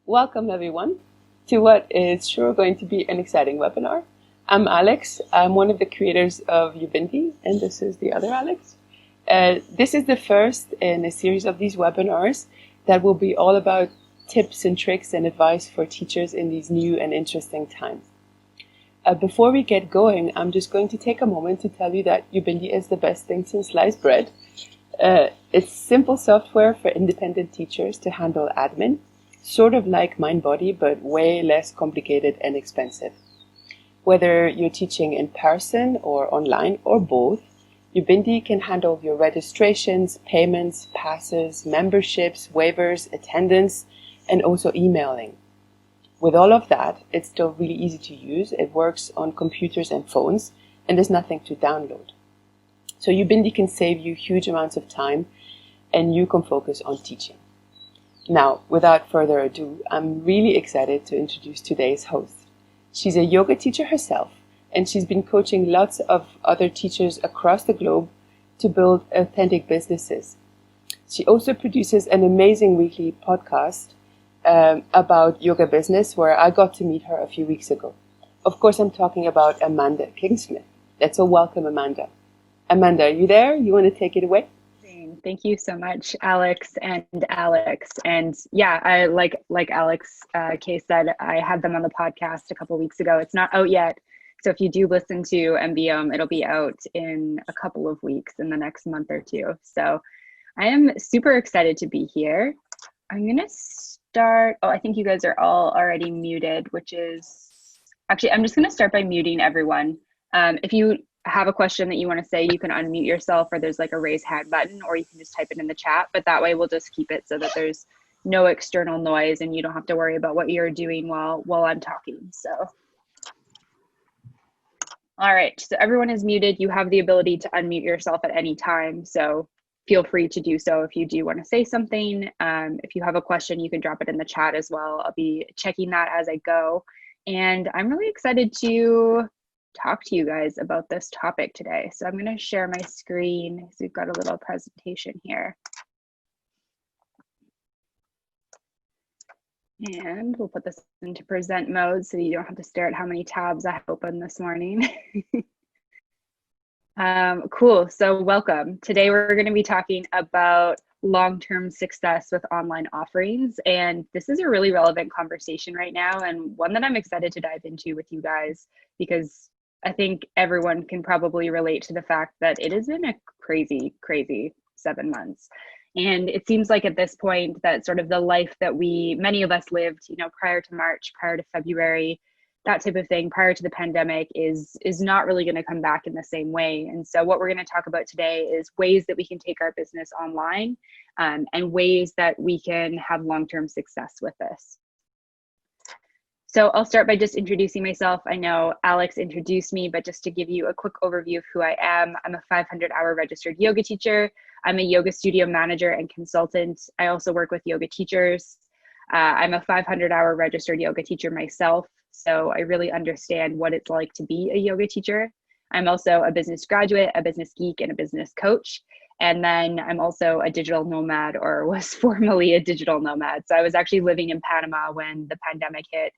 Welcome everyone to what is sure going to be an exciting webinar. I'm Alex. I'm one of the creators of Ubinti, and this is the other Alex. This is the first in a series of these webinars that will be all about tips and tricks and advice for teachers in these new and interesting times. Before we get going, I'm just going to take a moment to tell you that Ubinti is the best thing since sliced bread. It's simple software for independent teachers to handle admin, sort of like MindBody, but way less complicated and expensive. Whether you're teaching in person or online or both, Ubinti can handle your registrations, payments, passes, memberships, waivers, attendance, and also emailing. With all of that, it's still really easy to use. It works on computers and phones, and there's nothing to download. So Ubinti can save you huge amounts of time, and you can focus on teaching. Now, without further ado, I'm really excited to introduce today's host. She's a yoga teacher herself, and she's been coaching lots of other teachers across the globe to build authentic businesses. She also produces an amazing weekly podcast about yoga business, where I got to meet her a few weeks ago. Of course, I'm talking about Amanda Kingsmith. Let's all welcome Amanda. Amanda, are you there? You want to take it away? Thank you so much, Alex and Alex. And yeah, I like Alex Kay said, I had them on the podcast a couple of weeks ago. It's not out yet. So if you do listen to MBM, it'll be out in a couple of weeks, in the next month or two. So I am super excited to be here. I'm going to start. Oh, I think you guys are all already muted, which is actually, I'm just going to start by muting everyone. If you have a question that you want to say, you can unmute yourself, or there's like a raise hand button, or you can just type it in the chat. But that way we'll just keep it so that there's no external noise and you don't have to worry about what you're doing while I'm talking. So, all right, so everyone is muted. You have the ability to unmute yourself at any time. So feel free to do so if you do want to say something. If you have a question, you can drop it in the chat as well. I'll be checking that as I go. And I'm really excited to talk to you guys about this topic today. So I'm going to share my screen. So we've got a little presentation here. And we'll put this into present mode so you don't have to stare at how many tabs I have open this morning. Cool, so welcome. Today we're going to be talking about long-term success with online offerings. And this is a really relevant conversation right now, and one that I'm excited to dive into with you guys, because I think everyone can probably relate to the fact that it has been a crazy, crazy 7 months. And it seems like at this point that sort of the life that many of us lived, prior to March, prior to February, that type of thing, prior to the pandemic is not really going to come back in the same way. And so what we're going to talk about today is ways that we can take our business online, and ways that we can have long-term success with this. So I'll start by just introducing myself. I know Alex introduced me, but just to give you a quick overview of who I am, I'm a 500-hour registered yoga teacher. I'm a yoga studio manager and consultant. I also work with yoga teachers. I'm a 500-hour registered yoga teacher myself, so I really understand what it's like to be a yoga teacher. I'm also a business graduate, a business geek, and a business coach. And then I'm also a digital nomad, or was formerly a digital nomad. So I was actually living in Panama when the pandemic hit.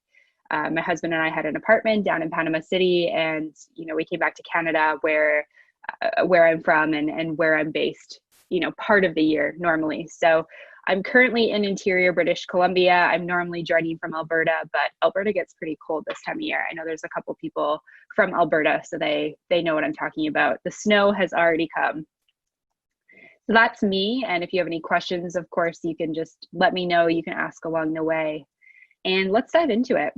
My husband and I had an apartment down in Panama City, and we came back to Canada, where I'm from and where I'm based, part of the year normally. So I'm currently in interior British Columbia. I'm normally joining from Alberta, but Alberta gets pretty cold this time of year. I know there's a couple people from Alberta, so they know what I'm talking about. The snow has already come. So that's me. And if you have any questions, of course, you can just let me know. You can ask along the way. And let's dive into it.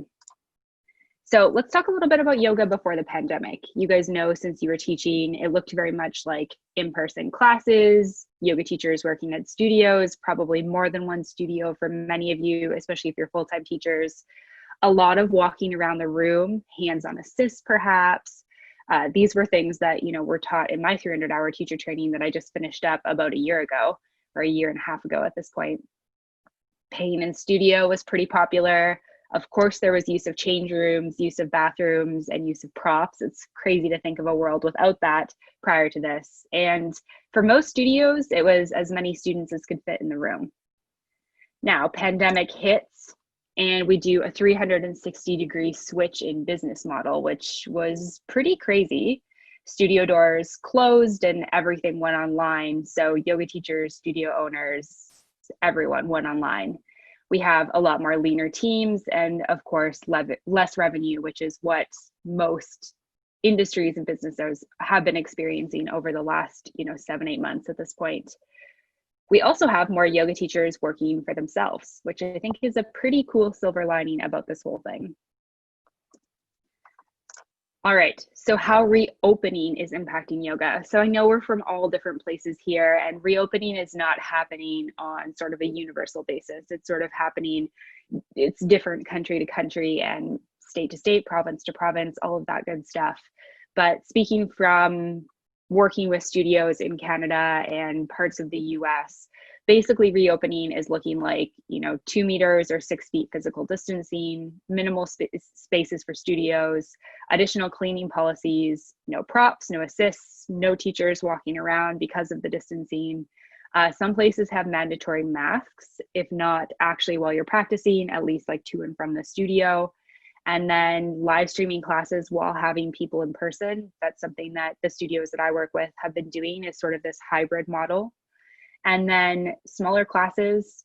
So let's talk a little bit about yoga before the pandemic. You guys know, since you were teaching, it looked very much like in-person classes, yoga teachers working at studios, probably more than one studio for many of you, especially if you're full-time teachers. A lot of walking around the room, hands-on assist perhaps. These were things that were taught in my 300-hour teacher training that I just finished up about a year ago, or a year and a half ago at this point. Pain in studio was pretty popular. Of course, there was use of change rooms, use of bathrooms, and use of props. It's crazy to think of a world without that prior to this. And for most studios, it was as many students as could fit in the room. Now, pandemic hits, And we do a 360-degree switch in business model, which was pretty crazy. Studio doors closed and everything went online. So yoga teachers, studio owners, everyone went online. We have a lot more leaner teams and of course less revenue, which is what most industries and businesses have been experiencing over the last 7-8 months at this point. We also have more yoga teachers working for themselves, which I think is a pretty cool silver lining about this whole thing. All right, so how reopening is impacting yoga. So I know we're from all different places here, and reopening is not happening on sort of a universal basis. It's sort of happening, it's different country to country and state to state, province to province, all of that good stuff. But speaking from working with studios in Canada and parts of the US, basically reopening is looking like 2 meters or 6 feet physical distancing, minimal spaces for studios, additional cleaning policies, no props, no assists, no teachers walking around because of the distancing. Some places have mandatory masks, if not actually while you're practicing, at least like to and from the studio. And then live streaming classes while having people in person. That's something that the studios that I work with have been doing, is sort of this hybrid model. And then smaller classes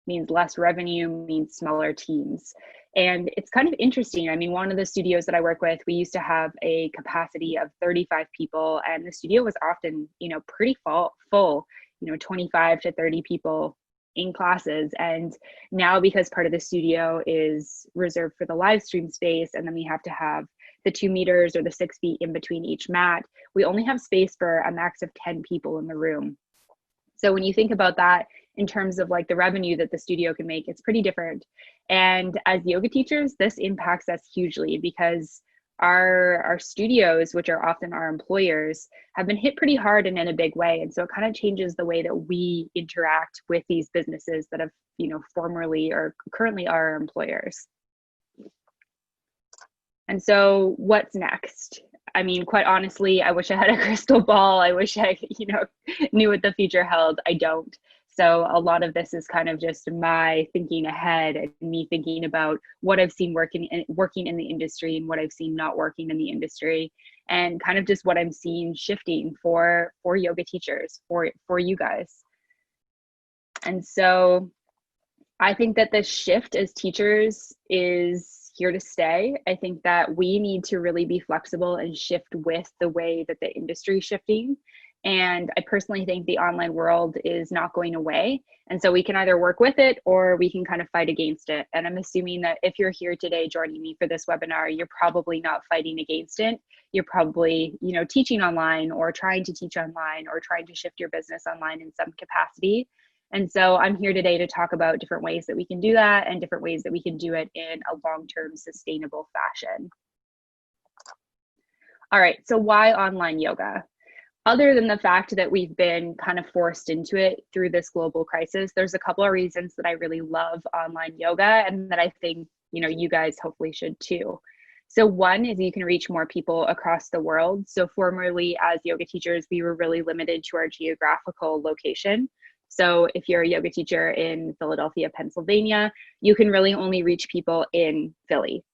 means less revenue, means smaller teams. And it's kind of interesting. I mean, one of the studios that I work with, we used to have a capacity of 35 people, and the studio was often, pretty full, 25 to 30 people in classes. And now, because part of the studio is reserved for the live stream space, and then we have to have the 2 meters or the 6 feet in between each mat, we only have space for a max of 10 people in the room. So when you think about that in terms of like the revenue that the studio can make, it's pretty different. And as yoga teachers, this impacts us hugely because our studios, which are often our employers, have been hit pretty hard and in a big way. And so it kind of changes the way that we interact with these businesses that have, formerly or currently are our employers. And so what's next? I mean, quite honestly, I wish I had a crystal ball. I wish I, knew what the future held. I don't. So a lot of this is kind of just my thinking ahead and me thinking about what I've seen working in the industry and what I've seen not working in the industry, and kind of just what I'm seeing shifting for yoga teachers, for you guys. And so I think that the shift as teachers is here to stay. I think that we need to really be flexible and shift with the way that the industry is shifting. And I personally think the online world is not going away. And so we can either work with it or we can kind of fight against it. And I'm assuming that if you're here today joining me for this webinar, you're probably not fighting against it. You're probably, teaching online or trying to teach online or trying to shift your business online in some capacity. And so I'm here today to talk about different ways that we can do that and different ways that we can do it in a long-term sustainable fashion. All right, so why online yoga? Other than the fact that we've been kind of forced into it through this global crisis, there's a couple of reasons that I really love online yoga and that I think, you guys hopefully should too. So one is you can reach more people across the world. So formerly as yoga teachers, we were really limited to our geographical location. So if you're a yoga teacher in Philadelphia, Pennsylvania, you can really only reach people in Philly,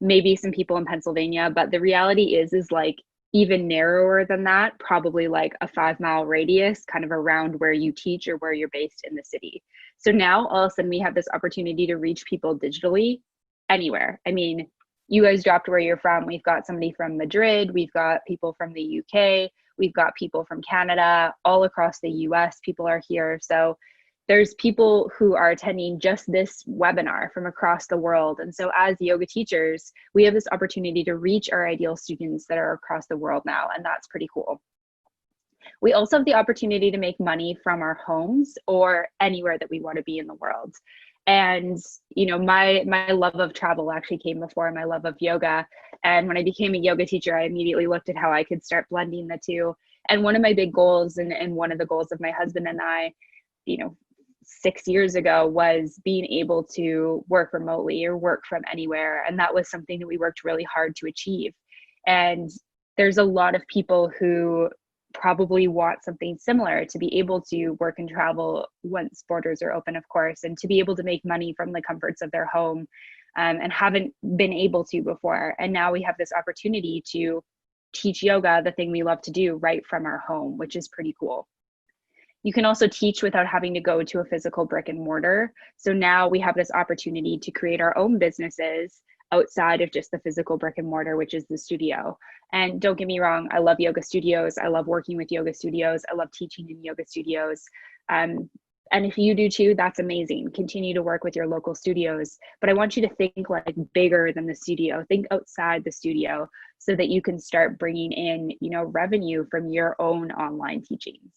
maybe some people in Pennsylvania, but the reality is like even narrower than that, probably like a 5-mile radius kind of around where you teach or where you're based in the city. So now all of a sudden we have this opportunity to reach people digitally anywhere. I mean, you guys dropped where you're from. We've got somebody from Madrid. We've got people from the UK. We've got people from Canada, all across the US. People are here. So there's people who are attending just this webinar from across the world. And so as yoga teachers, we have this opportunity to reach our ideal students that are across the world now. And that's pretty cool. We also have the opportunity to make money from our homes or anywhere that we want to be in the world. And, my love of travel actually came before my love of yoga. And when I became a yoga teacher, I immediately looked at how I could start blending the two. And one of my big goals and one of the goals of my husband and I, 6 years ago was being able to work remotely or work from anywhere. And that was something that we worked really hard to achieve. And there's a lot of people who probably want something similar to be able to work and travel once borders are open, of course, and to be able to make money from the comforts of their home, and haven't been able to before. And now we have this opportunity to teach yoga, the thing we love to do, right from our home, which is pretty cool. You can also teach without having to go to a physical brick and mortar. So now we have this opportunity to create our own businesses outside of just the physical brick and mortar, which is the studio. And don't get me wrong, I love yoga studios. I love working with yoga studios. I love teaching in yoga studios. And if you do too, that's amazing. Continue to work with your local studios. But I want you to think like bigger than the studio. Think outside the studio so that you can start bringing in, revenue from your own online teachings.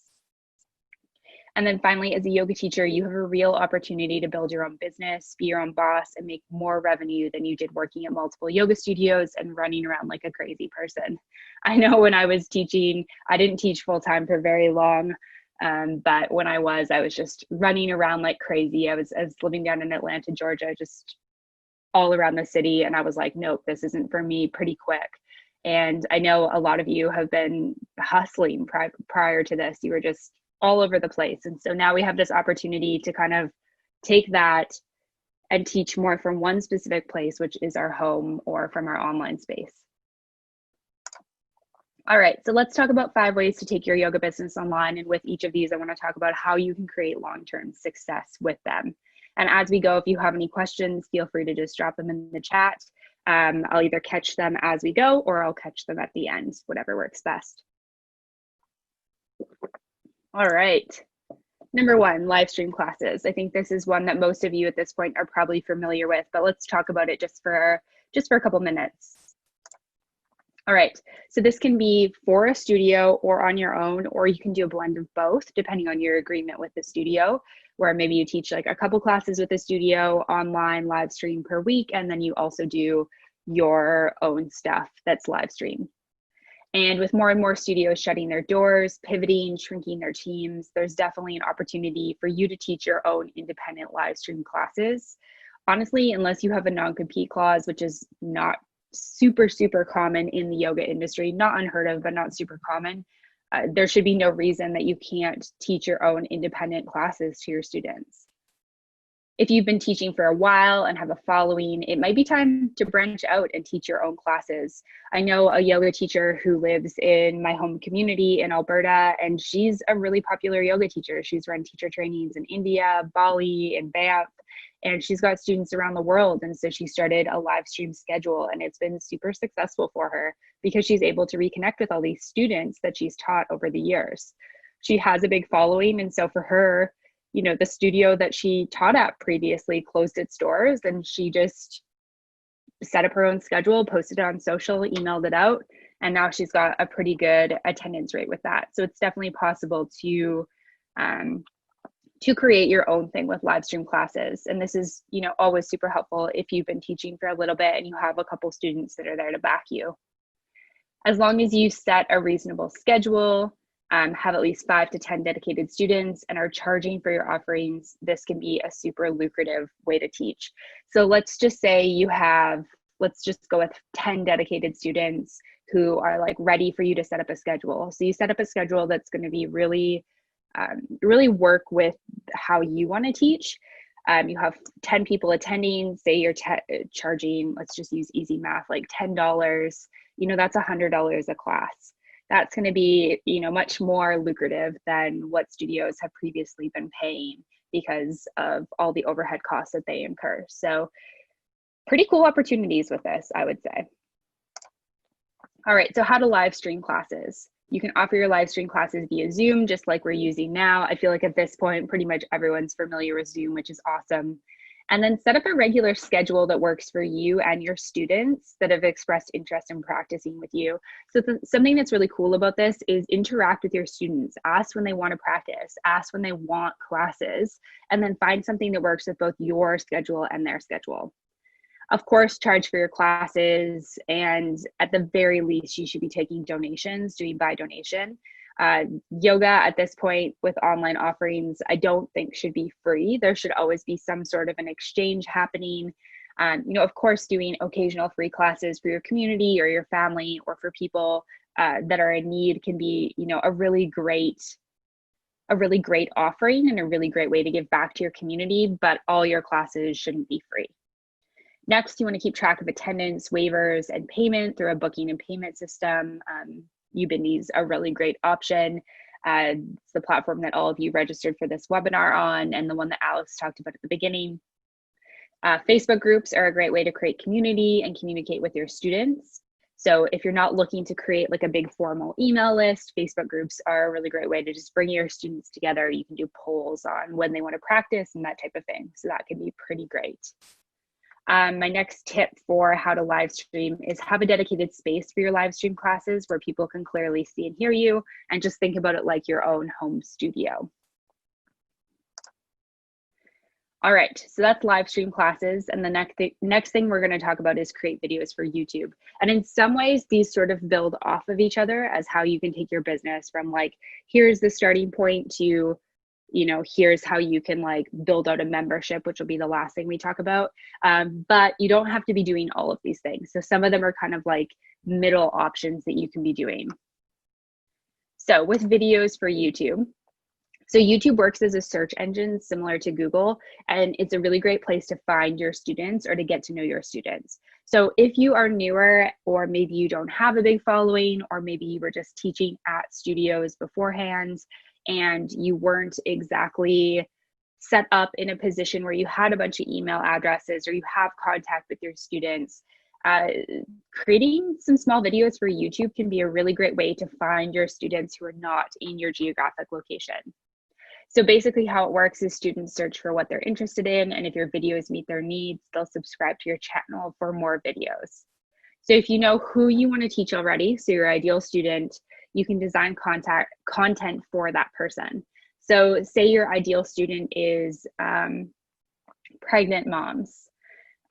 And then finally, as a yoga teacher, you have a real opportunity to build your own business, be your own boss, and make more revenue than you did working at multiple yoga studios and running around like a crazy person. I know when I was teaching, I didn't teach full-time for very long, but when I was just running around like crazy. I was living down in Atlanta, Georgia, just all around the city. And I was like, nope, this isn't for me pretty quick. And I know a lot of you have been hustling prior to this. You were just all over the place. And so now we have this opportunity to kind of take that and teach more from one specific place, which is our home or from our online space. All right, so let's talk about 5 ways to take your yoga business online. And with each of these, I want to talk about how you can create long-term success with them. And as we go, if you have any questions, feel free to just drop them in the chat. I'll either catch them as we go or I'll catch them at the end, whatever works best. All right. Number 1, live stream classes. I think this is one that most of you at this point are probably familiar with, but let's talk about it just for a couple minutes. All right, so this can be for a studio or on your own, or you can do a blend of both depending on your agreement with the studio, where maybe you teach like a couple classes with the studio online live stream per week, and then you also do your own stuff that's live stream. And with more and more studios shutting their doors, pivoting, shrinking their teams, there's definitely an opportunity for you to teach your own independent live stream classes. Honestly, unless you have a non-compete clause, which is not super common in the yoga industry, not unheard of, but not super common, there should be no reason that you can't teach your own independent classes to your students. If you've been teaching for a while and have a following, it might be time to branch out and teach your own classes. I know a yoga teacher who lives in my home community in Alberta, and she's a really popular yoga teacher. She's run teacher trainings in India, Bali, and Banff, and she's got students around the world. And so she started a live stream schedule, and it's been super successful for her because she's able to reconnect with all these students that she's taught over the years. She has a big following, and so for her, the studio that she taught at previously closed its doors, and she just set up her own schedule, posted it on social, emailed it out, and now she's got a pretty good attendance rate with that. So it's definitely possible to create your own thing with live stream classes. And this is, always super helpful if you've been teaching for a little bit and you have a couple students that are there to back you. As long as you set a reasonable schedule, have at least 5 to 10 dedicated students, and are charging for your offerings, this can be a super lucrative way to teach. So let's just say let's just go with 10 dedicated students who are like ready for you to set up a schedule. So you set up a schedule that's going to be really work with how you want to teach. You have 10 people attending, say you're charging, let's just use easy math, like $10, that's $100 a class. That's going to be, much more lucrative than what studios have previously been paying because of all the overhead costs that they incur. So pretty cool opportunities with this, I would say. All right, so how to live stream classes. You can offer your live stream classes via Zoom, just like we're using now. I feel like at this point, pretty much everyone's familiar with Zoom, which is awesome. And then set up a regular schedule that works for you and your students that have expressed interest in practicing with you. So something that's really cool about this is interact with your students. Ask when they want to practice, ask when they want classes, and then find something that works with both your schedule and their schedule. Of course, charge for your classes, and at the very least, you should be taking donations, doing by donation. Yoga at this point with online offerings, I don't think should be free. There should always be some sort of an exchange happening. Of course, doing occasional free classes for your community or your family or for people that are in need can be, you know, a really great offering and a really great way to give back to your community, but all your classes shouldn't be free. Next, you want to keep track of attendance, waivers, and payment through a booking and payment system. Udemy is a really great option. It's the platform that all of you registered for this webinar on, and the one that Alex talked about at the beginning. Facebook groups are a great way to create community and communicate with your students. So if you're not looking to create like a big formal email list, Facebook groups are a really great way to just bring your students together. You can do polls on when they want to practice and that type of thing. So that can be pretty great. My next tip for how to live stream is have a dedicated space for your live stream classes where people can clearly see and hear you, and just think about it like your own home studio. All right, so that's live stream classes. And the next thing we're going to talk about is create videos for YouTube. And in some ways, these sort of build off of each other as how you can take your business from like, here's the starting point to, you know, here's how you can like build out a membership, which will be the last thing we talk about. But you don't have to be doing all of these things. So some of them are kind of like middle options that you can be doing. So with videos for YouTube, so YouTube works as a search engine similar to Google, and it's a really great place to find your students or to get to know your students. So if you are newer, or maybe you don't have a big following, or maybe you were just teaching at studios beforehand and you weren't exactly set up in a position where you had a bunch of email addresses or you have contact with your students, creating some small videos for YouTube can be a really great way to find your students who are not in your geographic location. So basically how it works is students search for what they're interested in, and if your videos meet their needs, they'll subscribe to your channel for more videos. So if you know who you want to teach already, so your ideal student, you can design content for that person. So say your ideal student is pregnant moms,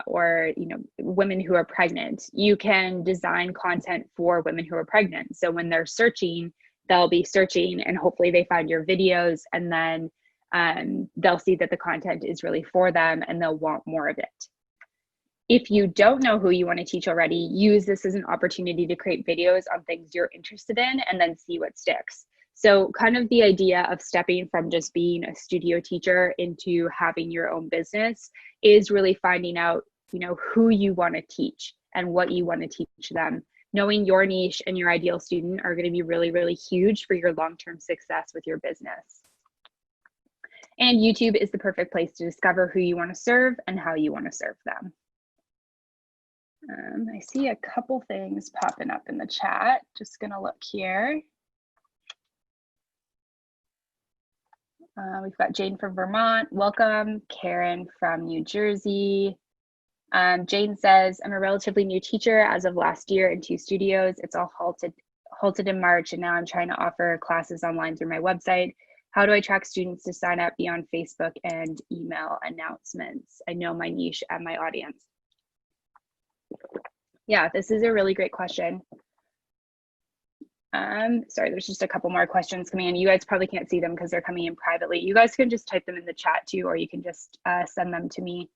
or women who are pregnant. You can design content for women who are pregnant. So when they're searching, they'll be searching and hopefully they find your videos, and then they'll see that the content is really for them and they'll want more of it. If you don't know who you want to teach already, use this as an opportunity to create videos on things you're interested in and then see what sticks. So kind of the idea of stepping from just being a studio teacher into having your own business is really finding out, who you want to teach and what you want to teach them. Knowing your niche and your ideal student are going to be really, really huge for your long-term success with your business. And YouTube is the perfect place to discover who you want to serve and how you want to serve them. I see a couple things popping up in the chat. Just going to look here. We've got Jane from Vermont. Welcome. Karen from New Jersey. Jane says, I'm a relatively new teacher as of last year in 2 studios. It's all halted in March, and now I'm trying to offer classes online through my website. How do I track students to sign up beyond Facebook and email announcements? I know my niche and my audience. Yeah, this is a really great question. Sorry, there's just a couple more questions coming in. You guys probably can't see them because they're coming in privately. You guys can just type them in the chat too, or you can just send them to me.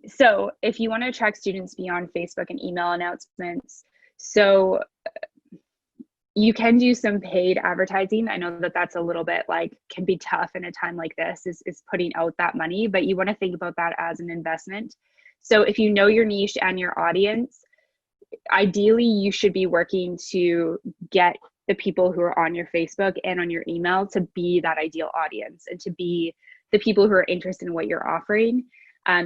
So if you want to attract students beyond Facebook and email announcements, so you can do some paid advertising. I know that that's a little bit can be tough in a time like this, is putting out that money, but you want to think about that as an investment. So if you know your niche and your audience, ideally you should be working to get the people who are on your Facebook and on your email to be that ideal audience and to be the people who are interested in what you're offering.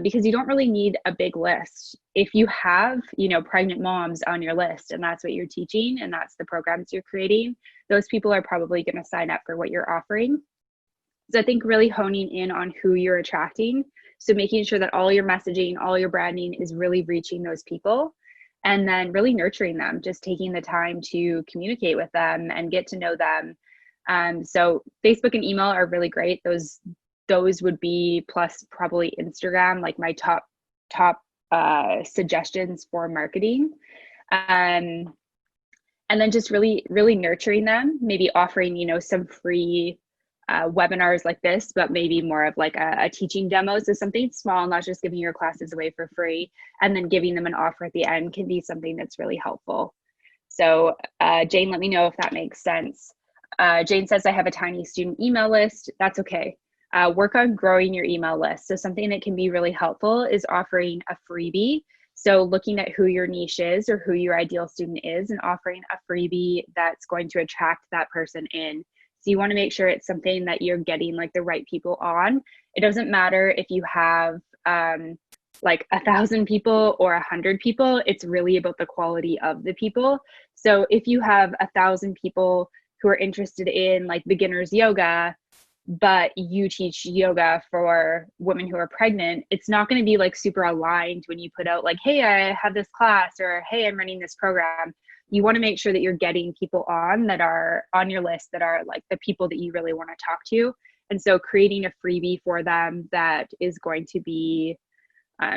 Because you don't really need a big list. If you have, pregnant moms on your list and that's what you're teaching and that's the programs you're creating, those people are probably going to sign up for what you're offering. So I think really honing in on who you're attracting. So making sure that all your messaging, all your branding is really reaching those people, and then really nurturing them, just taking the time to communicate with them and get to know them. So Facebook and email are really great. Those would be, plus probably Instagram, like my top suggestions for marketing. And then just really, really nurturing them, maybe offering, some free webinars like this, but maybe more of like a teaching demo. So something small, not just giving your classes away for free, and then giving them an offer at the end can be something that's really helpful. So Jane, let me know if that makes sense. Jane says, I have a tiny student email list. That's okay. Work on growing your email list. So something that can be really helpful is offering a freebie. So looking at who your niche is or who your ideal student is and offering a freebie that's going to attract that person in. So you want to make sure it's something that you're getting like the right people on. It doesn't matter if you have like 1,000 people or 100 people, it's really about the quality of the people. So if you have 1,000 people who are interested in like beginners yoga, but you teach yoga for women who are pregnant, it's not going to be like super aligned when you put out like, hey, I have this class, or hey, I'm running this program. You want to make sure that you're getting people on that are on your list that are like the people that you really want to talk to. And so creating a freebie for them that is going to be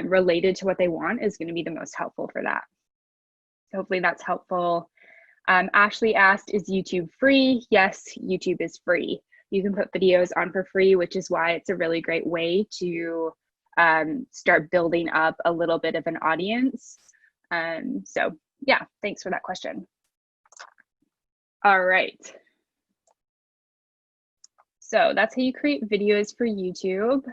related to what they want is going to be the most helpful for that. So hopefully that's helpful. Ashley asked, is YouTube free? Yes, YouTube is free. You can put videos on for free, which is why it's a really great way to start building up a little bit of an audience. So yeah, thanks for that question. All right. So that's how you create videos for YouTube.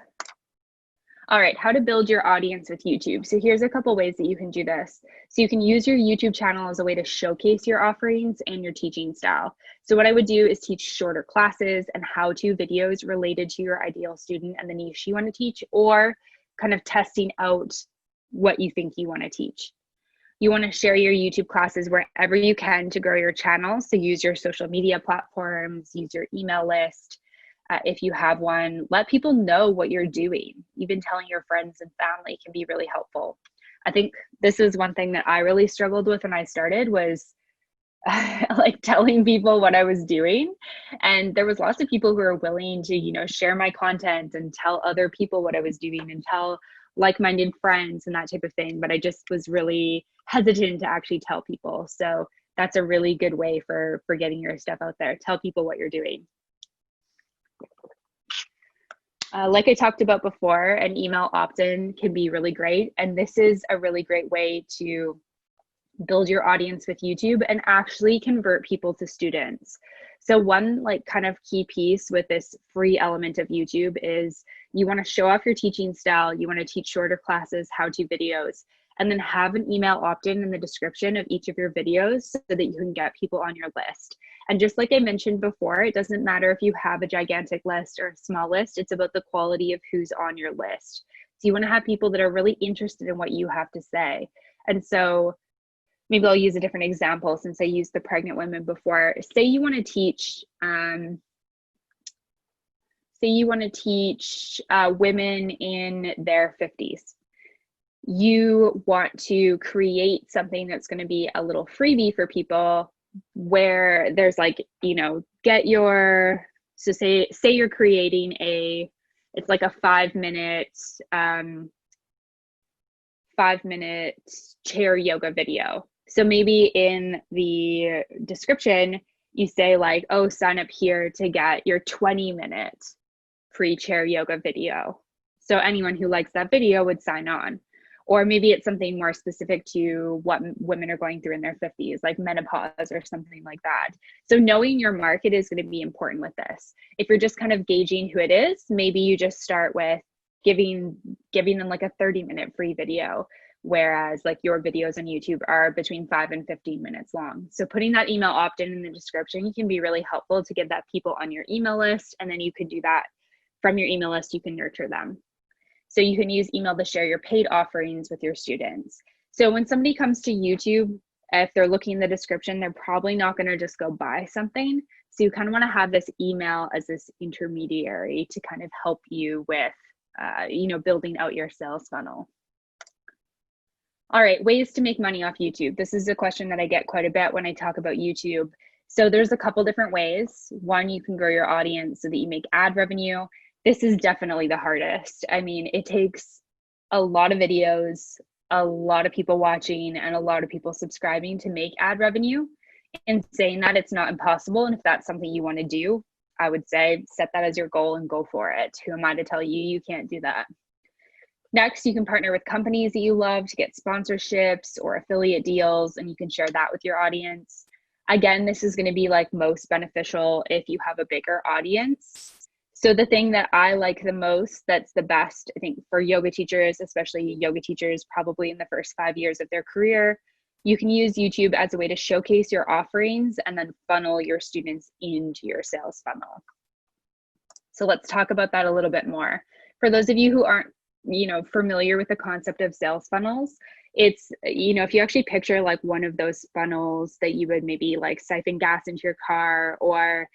All right, how to build your audience with YouTube. So here's a couple ways that you can do this. So you can use your YouTube channel as a way to showcase your offerings and your teaching style. So what I would do is teach shorter classes and how-to videos related to your ideal student and the niche you want to teach, or kind of testing out what you think you want to teach. You want to share your YouTube classes wherever you can to grow your channel. So use your social media platforms, use your email list. If you have one, let people know what you're doing. Even telling your friends and family can be really helpful. I think this is one thing that I really struggled with when I started was like telling people what I was doing. And there was lots of people who were willing to, you know, share my content and tell other people what I was doing and tell like-minded friends and that type of thing. But I just was really hesitant to actually tell people. So that's a really good way for getting your stuff out there. Tell people what you're doing. Like I talked about before, an email opt-in can be really great. And this is a really great way to build your audience with YouTube and actually convert people to students. So one like kind of key piece with this free element of YouTube is you want to show off your teaching style. You want to teach shorter classes, how-to videos, and then have an email opt-in in the description of each of your videos so that you can get people on your list. And just like I mentioned before, it doesn't matter if you have a gigantic list or a small list, it's about the quality of who's on your list. So you want to have people that are really interested in what you have to say. And so maybe I'll use a different example since I used the pregnant women before. Say you want to teach, women in their 50s. You want to create something that's going to be a little freebie for people where there's like, you know, so say you're creating it's like a 5-minute chair yoga video. So maybe in the description, you say like, oh, sign up here to get your 20-minute free chair yoga video. So anyone who likes that video would sign on. Or maybe it's something more specific to what women are going through in their 50s, like menopause or something like that. So knowing your market is going to be important with this. If you're just kind of gauging who it is, maybe you just start with giving them like a 30-minute free video, whereas like your videos on YouTube are between 5 and 15 minutes long. So putting that email opt-in in the description can be really helpful to get that people on your email list. And then you can do that from your email list, you can nurture them. So you can use email to share your paid offerings with your students. So when somebody comes to YouTube, if they're looking in the description, they're probably not going to just go buy something. So you kind of want to have this email as this intermediary to kind of help you with, building out your sales funnel. All right, ways to make money off YouTube. This is a question that I get quite a bit when I talk about YouTube. So there's a couple different ways. One, you can grow your audience so that you make ad revenue. This is definitely the hardest. I mean, it takes a lot of videos, a lot of people watching, and a lot of people subscribing to make ad revenue. And saying that, it's not impossible. And if that's something you want to do, I would say set that as your goal and go for it. Who am I to tell you you can't do that? Next, you can partner with companies that you love to get sponsorships or affiliate deals, and you can share that with your audience. Again, this is going to be like most beneficial if you have a bigger audience. So the thing that I like the most, that's the best, I think, for yoga teachers, especially yoga teachers probably in the first 5 years of their career, you can use YouTube as a way to showcase your offerings and then funnel your students into your sales funnel. So let's talk about that a little bit more. For those of you who aren't, familiar with the concept of sales funnels, it's, if you actually picture like one of those funnels that you would maybe like siphon gas into your car, or,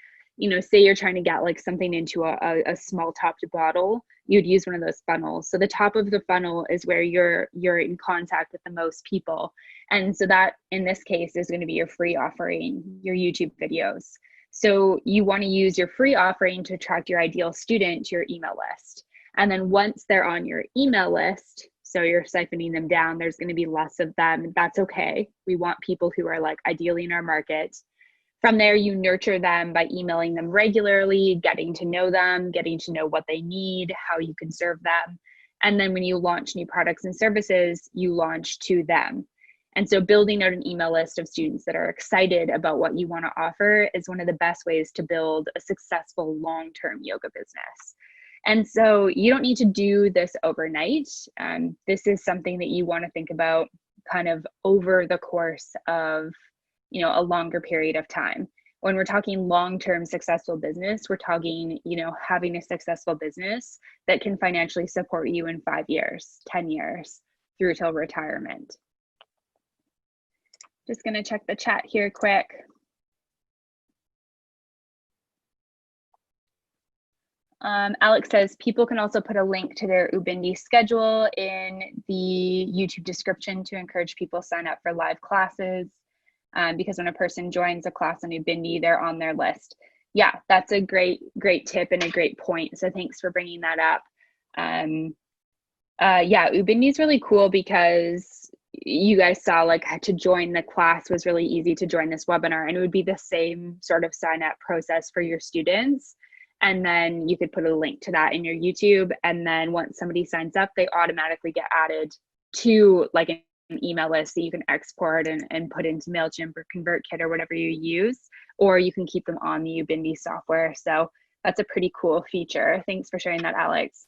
say you're trying to get like something into a small topped bottle, you'd use one of those funnels. So the top of the funnel is where you're in contact with the most people. And so that in this case is going to be your free offering, your YouTube videos. So you want to use your free offering to attract your ideal student to your email list. And then once they're on your email list, so you're siphoning them down, there's going to be less of them. That's okay. We want people who are like ideally in our market. From there, you nurture them by emailing them regularly, getting to know them, getting to know what they need, how you can serve them. And then when you launch new products and services, you launch to them. And so building out an email list of students that are excited about what you want to offer is one of the best ways to build a successful long-term yoga business. And so you don't need to do this overnight. This is something that you want to think about kind of over the course of, a longer period of time. When we're talking long-term successful business, we're talking, having a successful business that can financially support you in 5 years, 10 years, through till retirement. Just going to check the chat here quick. Alex says people can also put a link to their Ubindi schedule in the YouTube description to encourage people to sign up for live classes, because when a person joins a class on Ubindi, they're on their list. Yeah, that's a great tip and a great point. So thanks for bringing that up. Yeah, Ubindi is really cool because you guys saw like to join the class was really easy to join this webinar, and it would be the same sort of sign up process for your students. And then you could put a link to that in your YouTube. And then once somebody signs up, they automatically get added to like an email list that you can export and put into MailChimp or ConvertKit or whatever you use, or you can keep them on the Ubindi software. So that's a pretty cool feature. Thanks for sharing that, Alex.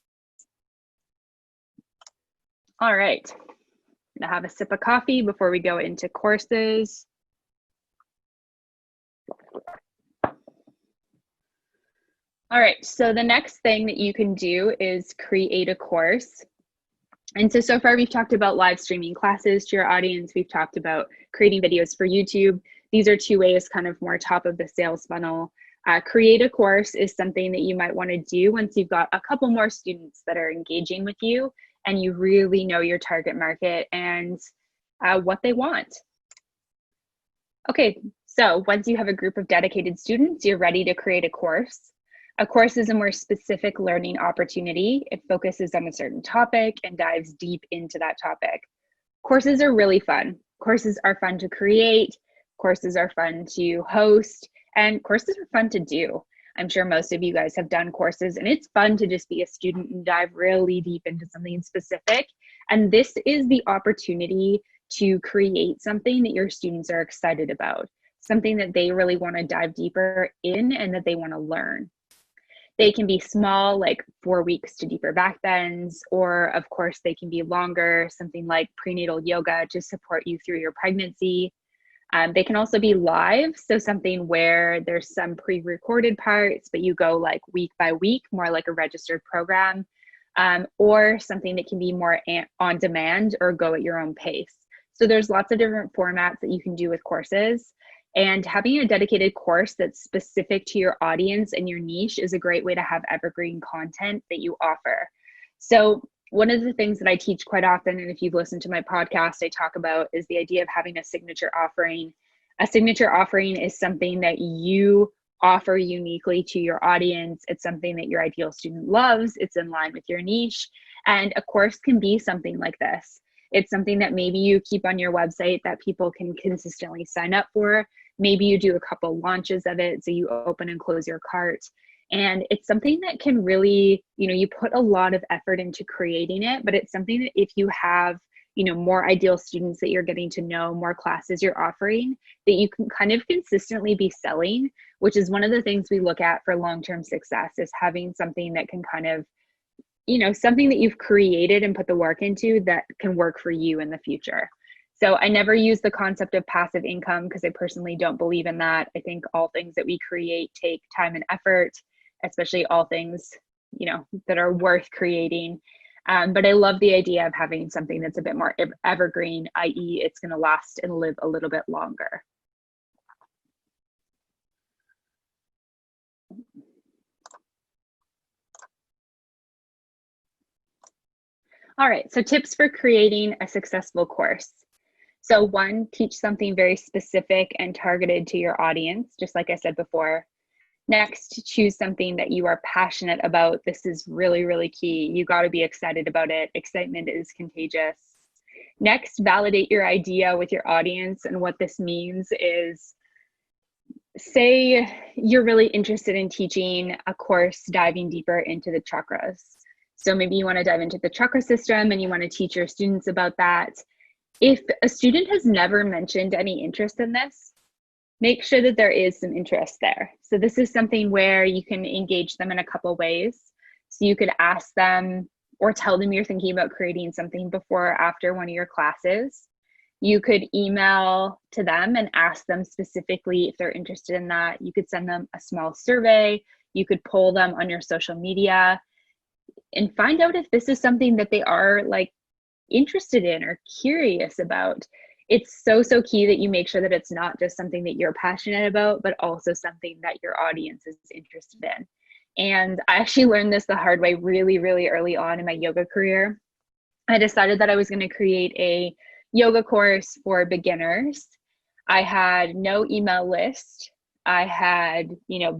All right, I'm gonna have a sip of coffee before we go into courses. All right, so the next thing that you can do is create a course. And so far we've talked about live streaming classes to your audience. We've talked about creating videos for YouTube. These are 2 ways, kind of more top of the sales funnel. Create a course is something that you might want to do once you've got a couple more students that are engaging with you and you really know your target market and what they want. Okay, so once you have a group of dedicated students, you're ready to create a course. A course is a more specific learning opportunity. It focuses on a certain topic and dives deep into that topic. Courses are really fun. Courses are fun to create. Courses are fun to host, and courses are fun to do. I'm sure most of you guys have done courses, and it's fun to just be a student and dive really deep into something specific. And this is the opportunity to create something that your students are excited about, something that they really want to dive deeper in and that they want to learn. They can be small, like 4 weeks to deeper back bends, or of course they can be longer, something like prenatal yoga to support you through your pregnancy. They can also be live, so something where there's some pre-recorded parts, but you go like week by week, more like a registered program, or something that can be more on demand or go at your own pace. So there's lots of different formats that you can do with courses. And having a dedicated course that's specific to your audience and your niche is a great way to have evergreen content that you offer. So one of the things that I teach quite often, and if you've listened to my podcast, I talk about, is the idea of having a signature offering. A signature offering is something that you offer uniquely to your audience. It's something that your ideal student loves. It's in line with your niche. And a course can be something like this. It's something that maybe you keep on your website that people can consistently sign up for. Maybe you do a couple launches of it, so you open and close your cart. And it's something that can really, you put a lot of effort into creating it, but it's something that if you have, more ideal students that you're getting to know, more classes you're offering, that you can kind of consistently be selling, which is one of the things we look at for long-term success, is having something that can kind of, something that you've created and put the work into that can work for you in the future. So I never use the concept of passive income because I personally don't believe in that. I think all things that we create take time and effort, especially all things, that are worth creating. But I love the idea of having something that's a bit more evergreen, i.e. it's going to last and live a little bit longer. All right, so tips for creating a successful course. So one, teach something very specific and targeted to your audience, just like I said before. Next, choose something that you are passionate about. This is really, really key. You got to be excited about it. Excitement is contagious. Next, validate your idea with your audience. And what this means is, say you're really interested in teaching a course diving deeper into the chakras. So maybe you want to dive into the chakra system and you want to teach your students about that. If a student has never mentioned any interest in this, make sure that there is some interest there. So this is something where you can engage them in a couple ways. So you could ask them or tell them you're thinking about creating something before or after one of your classes. You could email to them and ask them specifically if they're interested in that. You could send them a small survey. You could poll them on your social media and find out if this is something that they are like interested in or curious about. It's so key that you make sure that it's not just something that you're passionate about, but also something that your audience is interested in. And I actually learned this the hard way really, really early on in my yoga career. I decided that I was going to create a yoga course for beginners. I had no email list. I had,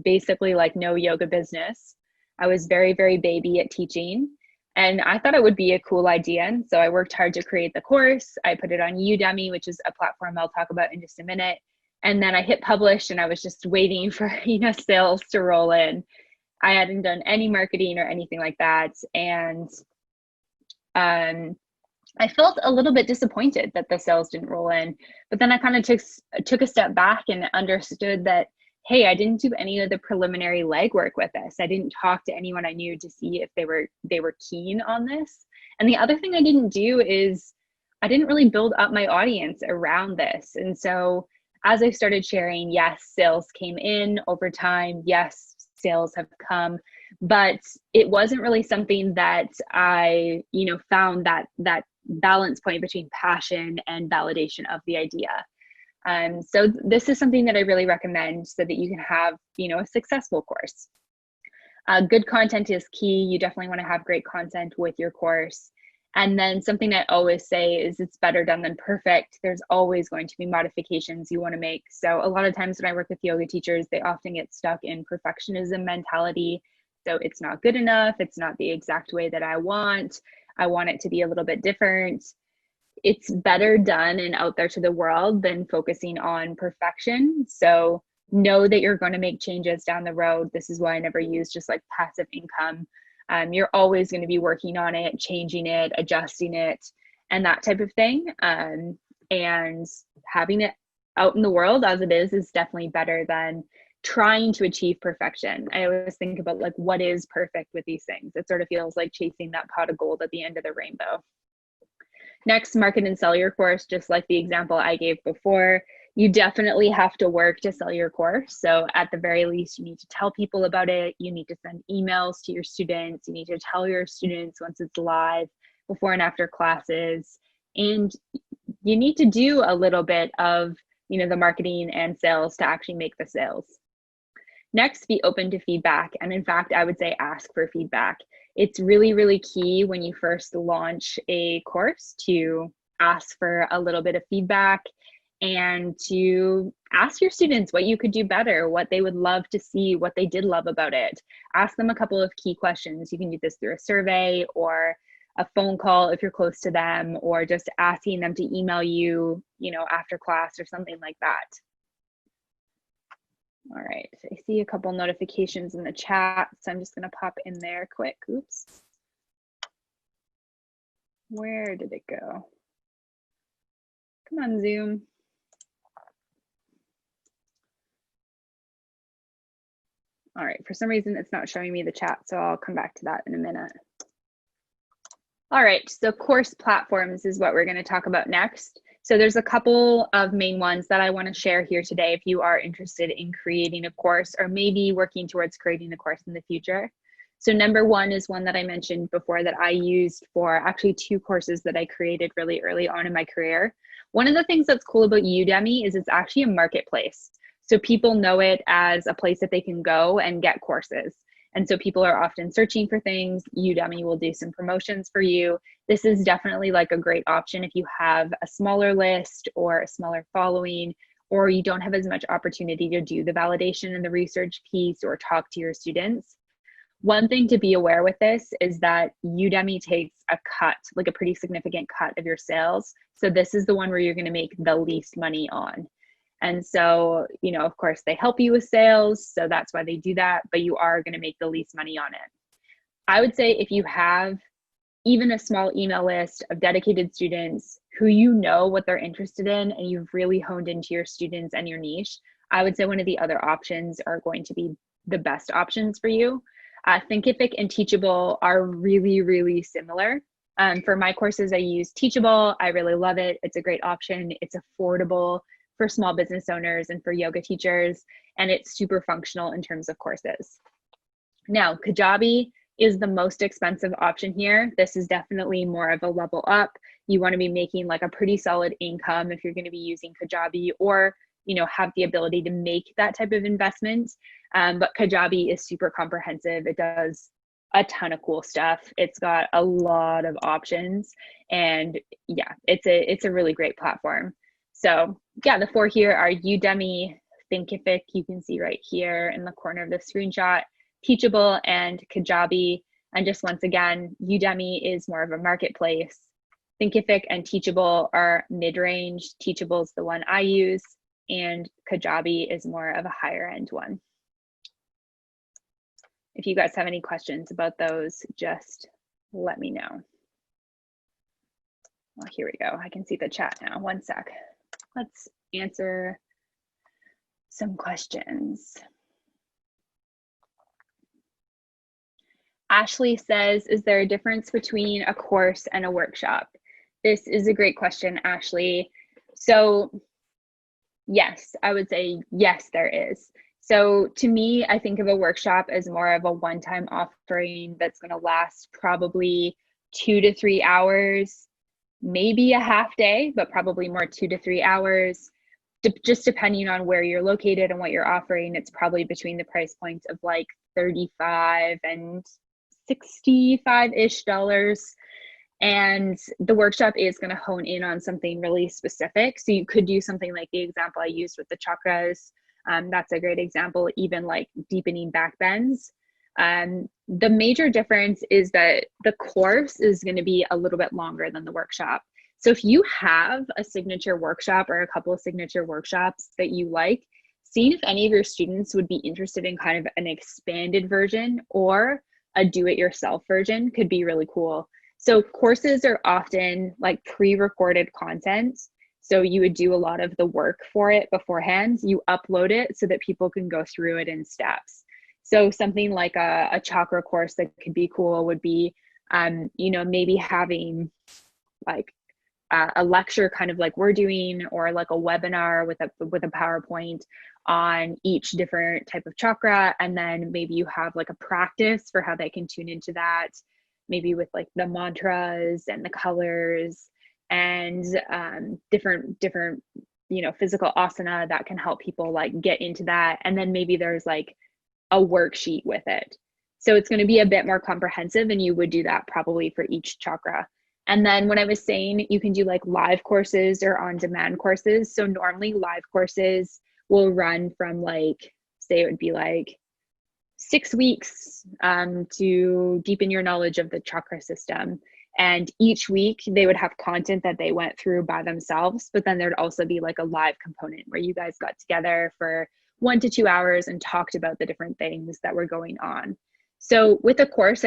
basically like no yoga business. I was very, very baby at teaching. And I thought it would be a cool idea. And so I worked hard to create the course. I put it on Udemy, which is a platform I'll talk about in just a minute. And then I hit publish and I was just waiting for, sales to roll in. I hadn't done any marketing or anything like that. And I felt a little bit disappointed that the sales didn't roll in. But then I kind of took a step back and understood that, hey, I didn't do any of the preliminary legwork with this. I didn't talk to anyone I knew to see if they were keen on this. And the other thing I didn't do is I didn't really build up my audience around this. And so as I started sharing, yes, sales came in over time. Yes, sales have come, but it wasn't really something that I, found that balance point between passion and validation of the idea. So this is something that I really recommend so that you can have, a successful course. Good content is key. You definitely want to have great content with your course. And then something I always say is it's better done than perfect. There's always going to be modifications you want to make. So a lot of times when I work with yoga teachers, they often get stuck in perfectionism mentality. So it's not good enough. It's not the exact way that I want. I want it to be a little bit different. It's better done and out there to the world than focusing on perfection. So know that you're going to make changes down the road. This is why I never use just like passive income. You're always going to be working on it, changing it, adjusting it, and that type of thing. And having it out in the world as it is definitely better than trying to achieve perfection. I always think about like, what is perfect with these things? It sort of feels like chasing that pot of gold at the end of the rainbow. Next, market and sell your course, just like the example I gave before. You definitely have to work to sell your course. So at the very least, you need to tell people about it. You need to send emails to your students. You need to tell your students once it's live, before and after classes. And you need to do a little bit of, the marketing and sales to actually make the sales. Next, be open to feedback. And in fact, I would say ask for feedback. It's really, really key when you first launch a course to ask for a little bit of feedback and to ask your students what you could do better, what they would love to see, what they did love about it. Ask them a couple of key questions. You can do this through a survey or a phone call if you're close to them, or just asking them to email you, after class or something like that. All right, so I see a couple notifications in the chat, so I'm just gonna pop in there quick. Oops. Where did it go? Come on, Zoom. All right, for some reason it's not showing me the chat, so I'll come back to that in a minute. All right, so course platforms is what we're going to talk about next. So there's a couple of main ones that I want to share here today if you are interested in creating a course or maybe working towards creating a course in the future. So number one is one that I mentioned before that I used for actually 2 courses that I created really early on in my career. One of the things that's cool about Udemy is it's actually a marketplace. So people know it as a place that they can go and get courses. And so people are often searching for things. Udemy will do some promotions for you. This is definitely like a great option if you have a smaller list or a smaller following, or you don't have as much opportunity to do the validation and the research piece or talk to your students. One thing to be aware with this is that Udemy takes a cut, like a pretty significant cut of your sales. So this is the one where you're going to make the least money on. And so, you know, of course, they help you with sales. So that's why they do that, but you are going to make the least money on it. I would say if you have even a small email list of dedicated students who you know what they're interested in and you've really honed into your students and your niche, I would say one of the other options are going to be the best options for you. Thinkific and Teachable are really, really similar. For my courses, I use Teachable. I really love it. It's a great option. It's affordable for small business owners and for yoga teachers, and it's super functional in terms of courses. Now, Kajabi is the most expensive option here. This is definitely more of a level up. You want to be making like a pretty solid income if you're going to be using Kajabi, or you know, have the ability to make that type of investment. But Kajabi is super comprehensive. It does a ton of cool stuff. It's got a lot of options, and yeah, it's a really great platform. So yeah, the 4 here are Udemy, Thinkific, you can see right here in the corner of the screenshot, Teachable, and Kajabi. And just once again, Udemy is more of a marketplace. Thinkific and Teachable are mid-range. Teachable is the one I use, and Kajabi is more of a higher end one. If you guys have any questions about those, just let me know. Well, here we go. I can see the chat now. One sec. Let's answer some questions. Ashley says, is there a difference between a course and a workshop? This is a great question, Ashley. So yes, I would say yes, there is. So to me, I think of a workshop as more of a one-time offering that's going to last probably 2 to 3 hours, maybe a half day, but probably more 2 to 3 hours. Just depending on where you're located and what you're offering, it's probably between the price points of like $35 and $65-ish. And the workshop is going to hone in on something really specific. So you could do something like the example I used with the chakras. That's a great example, even like deepening back bends. The major difference is that the course is going to be a little bit longer than the workshop. So if you have a signature workshop or a couple of signature workshops that you like, seeing if any of your students would be interested in kind of an expanded version or a do-it-yourself version could be really cool. So courses are often like pre-recorded content. So you would do a lot of the work for it beforehand. You upload it so that people can go through it in steps. So something like a chakra course that could be cool would be, you know, maybe having like a lecture kind of like we're doing, or like a webinar with a PowerPoint on each different type of chakra. And then maybe you have like a practice for how they can tune into that, maybe with like the mantras and the colors and different, you know, physical asana that can help people like get into that. And then maybe there's like a worksheet with it. So it's going to be a bit more comprehensive, and you would do that probably for each chakra. And then when I was saying you can do like live courses or on-demand courses. So normally live courses will run from like, say it would be like 6 weeks to deepen your knowledge of the chakra system. And each week they would have content that they went through by themselves, but then there'd also be like a live component where you guys got together for 1 to 2 hours and talked about the different things that were going on. So with a course,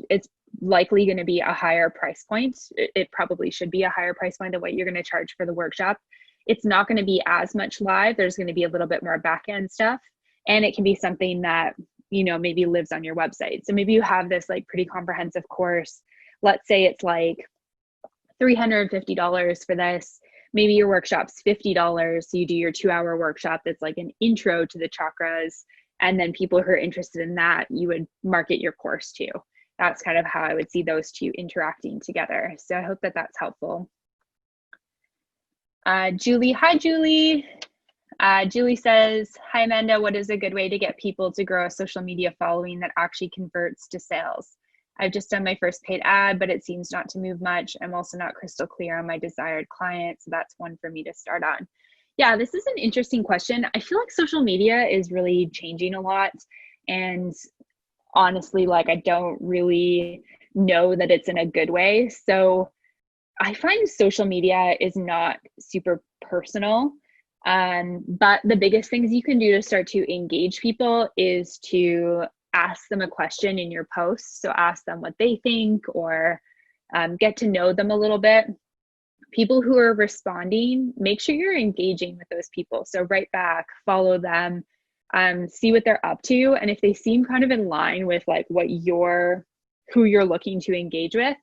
it's likely going to be a higher price point. It probably should be a higher price point than what you're going to charge for the workshop. It's not going to be as much live. There's going to be a little bit more back end stuff. And it can be something that, you know, maybe lives on your website. So maybe you have this like pretty comprehensive course. Let's say it's like $350 for this. Maybe your workshop's $50. So you do your 2-hour workshop that's like an intro to the chakras. And then people who are interested in that, you would market your course to. That's kind of how I would see those two interacting together. So I hope that that's helpful. Julie, hi, Julie. Julie says, hi, Amanda, what is a good way to get people to grow a social media following that actually converts to sales? I've just done my first paid ad, but it seems not to move much. I'm also not crystal clear on my desired client, so that's one for me to start on. Yeah, this is an interesting question. I feel like social media is really changing a lot. And honestly, like, I don't really know that it's in a good way. So I find social media is not super personal. But the biggest things you can do to start to engage people is to ask them a question in your posts. So ask them what they think, or get to know them a little bit. People who are responding, make sure you're engaging with those people. So write back, follow them, see what they're up to. And if they seem kind of in line with like who you're looking to engage with,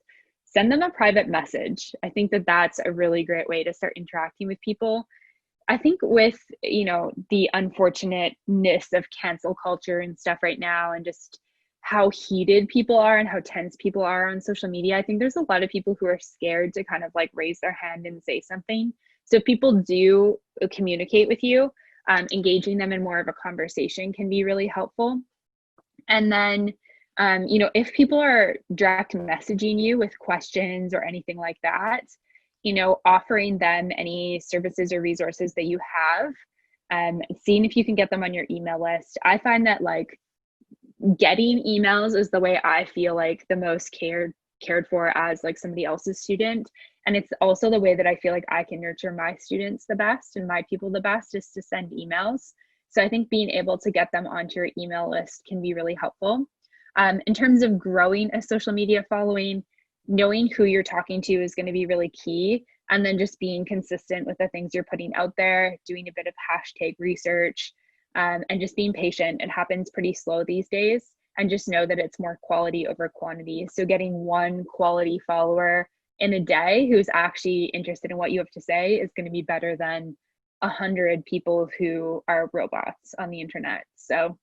send them a private message. I think that that's a really great way to start interacting with people. I think with, you know, the unfortunateness of cancel culture and stuff right now, and just how heated people are and how tense people are on social media, I think there's a lot of people who are scared to kind of like raise their hand and say something. So if people do communicate with you, engaging them in more of a conversation can be really helpful. And then, you know, if people are direct messaging you with questions or anything like that, you know, offering them any services or resources that you have, seeing if you can get them on your email list. I find that like getting emails is the way I feel like the most cared for as like somebody else's student. And it's also the way that I feel like I can nurture my students the best and my people the best, is to send emails. So I think being able to get them onto your email list can be really helpful. In terms of growing a social media following, knowing who you're talking to is going to be really key. And then just being consistent with the things you're putting out there, doing a bit of hashtag research, and just being patient. It happens pretty slow these days. And just know that it's more quality over quantity. So getting one quality follower in a day who's actually interested in what you have to say is going to be better than 100 people who are robots on the internet. So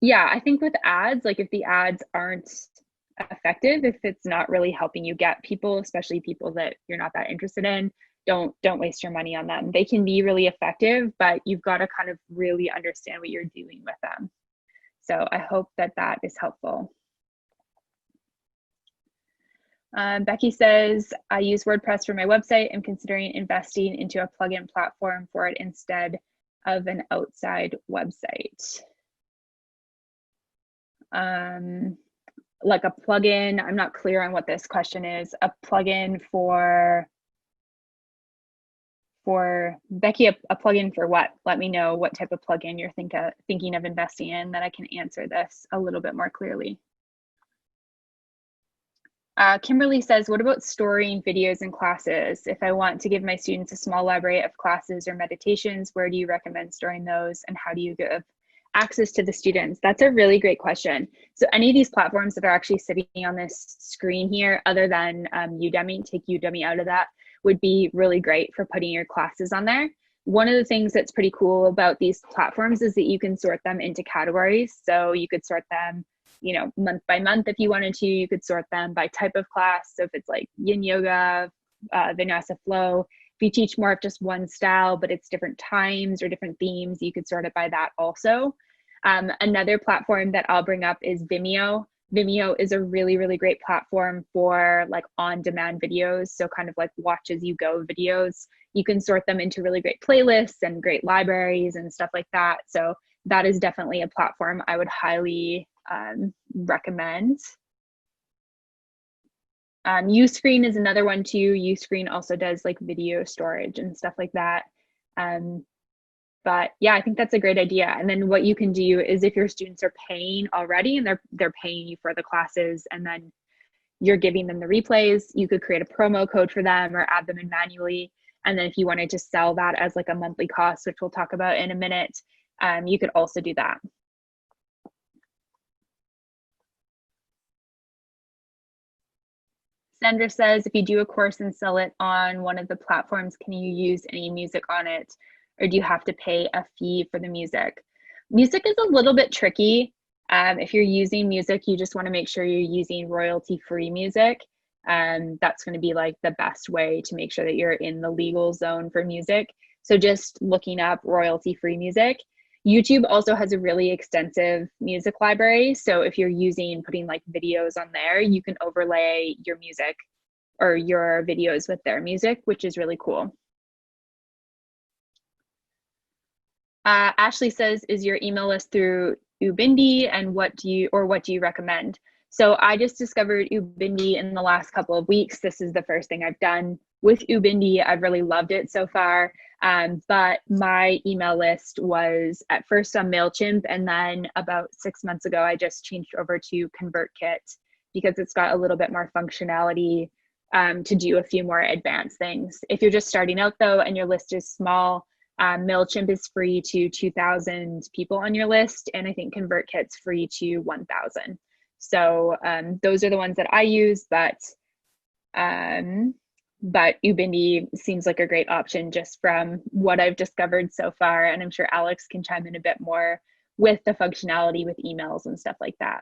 yeah, I think with ads, like if the ads aren't effective, if it's not really helping you get people, especially people that you're not that interested in, don't waste your money on them. They can be really effective, but you've got to kind of really understand what you're doing with them. So I hope that that is helpful. Becky says, I use WordPress for my website. I'm considering investing into a plugin platform for it instead of an outside website. Like a plugin, I'm not clear on what this question is. A plugin for Becky, a plugin for what? Let me know what type of plugin you're thinking of investing in, that I can answer this a little bit more clearly. Kimberly says, what about storing videos in classes? If I want to give my students a small library of classes or meditations, where do you recommend storing those, and how do you give access to the students? That's a really great question. So any of these platforms that are actually sitting on this screen here, other than Udemy, take Udemy out of that, would be really great for putting your classes on there. One of the things that's pretty cool about these platforms is that you can sort them into categories. So you could sort them, you know, month by month if you wanted to. You could sort them by type of class. So if it's like yin yoga, vinyasa flow, if you teach more of just one style, but it's different times or different themes, you could sort it by that also. Another platform that I'll bring up is Vimeo. Vimeo is a really, really great platform for like on-demand videos. So kind of like watch as you go videos. You can sort them into really great playlists and great libraries and stuff like that. So that is definitely a platform I would highly recommend. Uscreen is another one too. Uscreen also does like video storage and stuff like that. But yeah, I think that's a great idea. And then what you can do is if your students are paying already and they're paying you for the classes and then you're giving them the replays, you could create a promo code for them or add them in manually. And then if you wanted to sell that as like a monthly cost, which we'll talk about in a minute, you could also do that. Sandra says, if you do a course and sell it on one of the platforms, can you use any music on it? Or do you have to pay a fee for the music? Music is a little bit tricky. If you're using music, you just want to make sure you're using royalty-free music. That's going to be like the best way to make sure that you're in the legal zone for music. So just looking up royalty-free music. YouTube also has a really extensive music library. So if you're putting like videos on there, you can overlay your music or your videos with their music, which is really cool. Ashley says, is your email list through Ubindi, and what do you recommend? So I just discovered Ubindi in the last couple of weeks. This is the first thing I've done with Ubindi. I've really loved it so far. But my email list was at first on MailChimp, and then about 6 months ago, I just changed over to ConvertKit because it's got a little bit more functionality to do a few more advanced things. If you're just starting out though, and your list is small, MailChimp is free to 2,000 people on your list, and I think ConvertKit's free to 1,000. So those are the ones that I use, but Ubindi seems like a great option just from what I've discovered so far, and I'm sure Alex can chime in a bit more with the functionality with emails and stuff like that.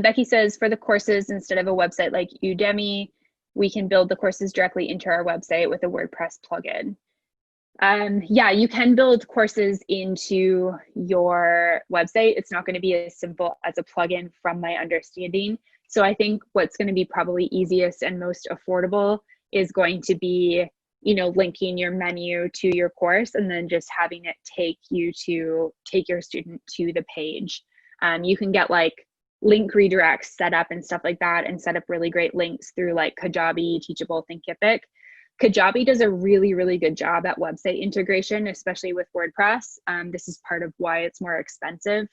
Becky says, for the courses, instead of a website like Udemy, we can build the courses directly into our website with a WordPress plugin. Yeah, you can build courses into your website. It's not going to be as simple as a plugin from my understanding. So I think what's going to be probably easiest and most affordable is going to be, linking your menu to your course and then just having it take your student to the page. You can get like link redirects set up and stuff like that, and set up really great links through like Kajabi, Teachable, Thinkific. Kajabi does a really, really good job at website integration, especially with WordPress. This is part of why it's more expensive,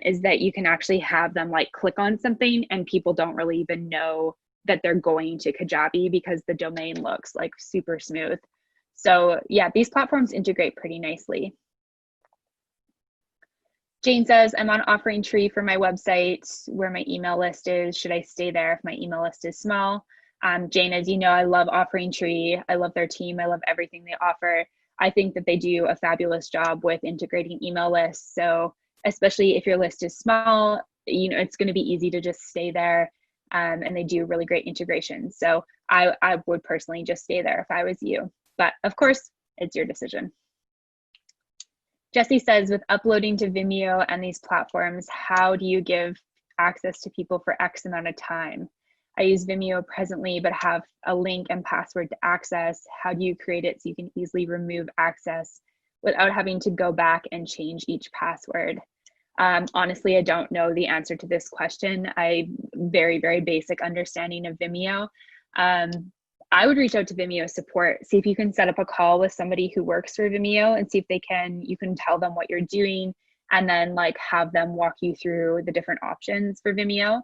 is that you can actually have them like click on something and people don't really even know that they're going to Kajabi because the domain looks like super smooth. So yeah, these platforms integrate pretty nicely. Jane says, I'm on Offering Tree for my website where my email list is. Should I stay there if my email list is small? Jane, as you know, I love Offering Tree. I love their team. I love everything they offer. I think that they do a fabulous job with integrating email lists. So especially if your list is small, it's going to be easy to just stay there. And they do really great integration. So I would personally just stay there if I was you. But of course, it's your decision. Jesse says, with uploading to Vimeo and these platforms, how do you give access to people for X amount of time? I use Vimeo presently, but have a link and password to access. How do you create it so you can easily remove access without having to go back and change each password? Honestly, I don't know the answer to this question. I very, very basic understanding of Vimeo. I would reach out to Vimeo support, see if you can set up a call with somebody who works for Vimeo and see if you can tell them what you're doing and then like have them walk you through the different options for Vimeo.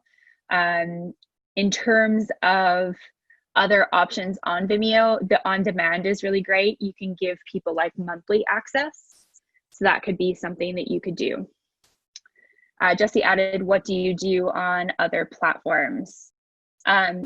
In terms of other options on Vimeo, the on demand is really great. You can give people like monthly access. So that could be something that you could do. Jesse added, what do you do on other platforms?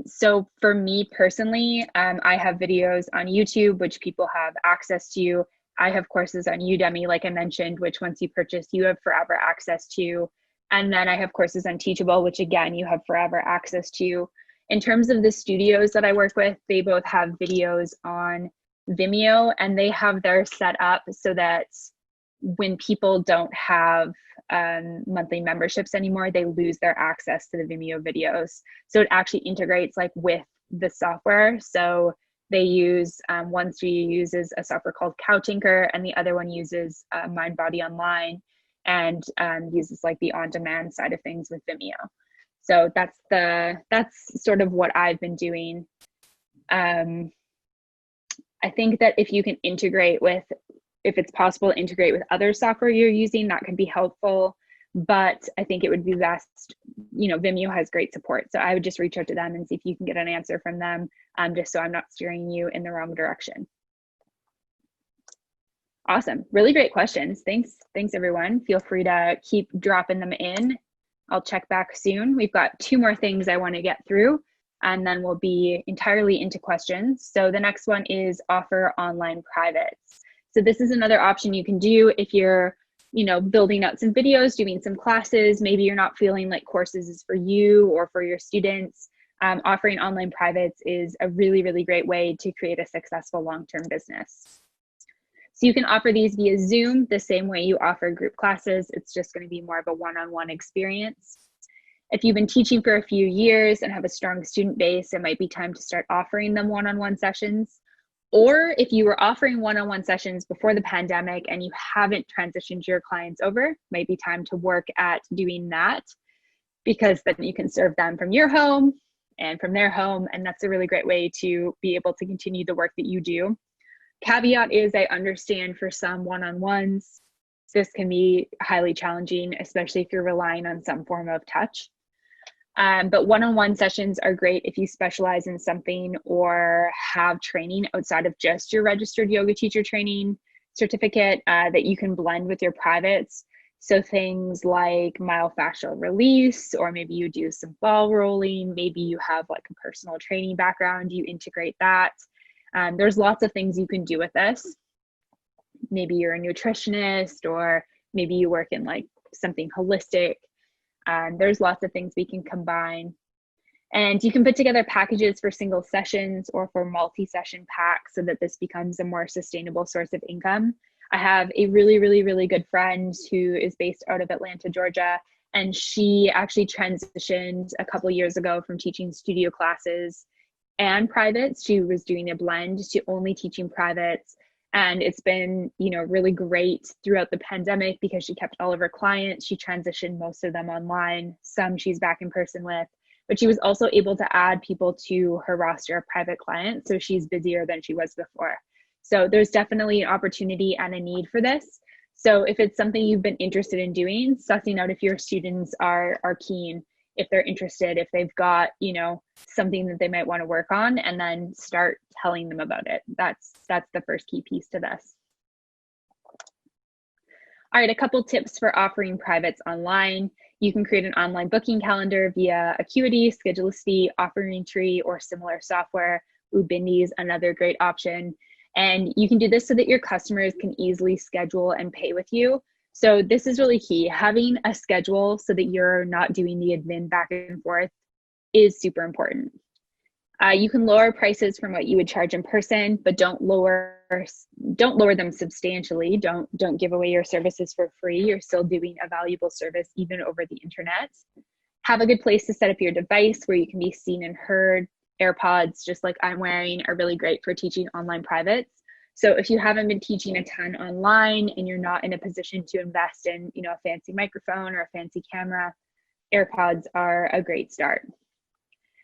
So for me personally, I have videos on YouTube, which people have access to. I have courses on Udemy, like I mentioned, which once you purchase, you have forever access to. And then I have courses on Teachable, which again, you have forever access to. In terms of the studios that I work with, they both have videos on Vimeo, and they have theirs set up so that when people don't have monthly memberships anymore, they lose their access to the Vimeo videos. So it actually integrates like with the software. So they use, one studio uses a software called Cowtinker, and the other one uses MindBody Online, and uses like the on-demand side of things with Vimeo. So that's sort of what I've been doing. I think that if you can integrate with, if it's possible to integrate with other software you're using, that can be helpful. But I think it would be best, Vimeo has great support. So I would just reach out to them and see if you can get an answer from them, just so I'm not steering you in the wrong direction. Awesome. Really great questions. Thanks, everyone. Feel free to keep dropping them in. I'll check back soon. We've got 2 more things I want to get through, and then we'll be entirely into questions. So the next one is offer online privates. So this is another option you can do if you're, building out some videos, doing some classes. Maybe you're not feeling like courses is for you or for your students. Offering online privates is a really, really great way to create a successful long-term business. So you can offer these via Zoom the same way you offer group classes. It's just going to be more of a one-on-one experience. If you've been teaching for a few years and have a strong student base, it might be time to start offering them one-on-one sessions. Or if you were offering one-on-one sessions before the pandemic and you haven't transitioned your clients over, it might be time to work at doing that, because then you can serve them from your home and from their home. And that's a really great way to be able to continue the work that you do. Caveat is, I understand for some one-on-ones, this can be highly challenging, especially if you're relying on some form of touch. But one-on-one sessions are great if you specialize in something or have training outside of just your registered yoga teacher training certificate that you can blend with your privates. So things like myofascial release, or maybe you do some ball rolling, maybe you have like a personal training background, you integrate that. There's lots of things you can do with this. Maybe you're a nutritionist, or maybe you work in like something holistic. There's lots of things we can combine. And you can put together packages for single sessions or for multi-session packs so that this becomes a more sustainable source of income. I have a really, really, really good friend who is based out of Atlanta, Georgia, and she actually transitioned a couple years ago from teaching studio classes and privates. She was doing a blend to only teaching privates. And it's been, really great throughout the pandemic because she kept all of her clients. She transitioned most of them online. Some she's back in person with, but she was also able to add people to her roster of private clients. So she's busier than she was before. So there's definitely an opportunity and a need for this. So if it's something you've been interested in doing, sussing out if your students are keen, if they're interested, if they've got, something that they might want to work on, and then start telling them about it. That's the first key piece to this. All right, a couple tips for offering privates online. You can create an online booking calendar via Acuity, Schedulicity, Offering Tree, or similar software. Ubindi is another great option. And you can do this so that your customers can easily schedule and pay with you. So this is really key. Having a schedule so that you're not doing the admin back and forth is super important. You can lower prices from what you would charge in person, but don't lower them substantially. Don't give away your services for free. You're still doing a valuable service even over the internet. Have a good place to set up your device where you can be seen and heard. AirPods, just like I'm wearing, are really great for teaching online privates. So if you haven't been teaching a ton online and you're not in a position to invest in, a fancy microphone or a fancy camera, AirPods are a great start.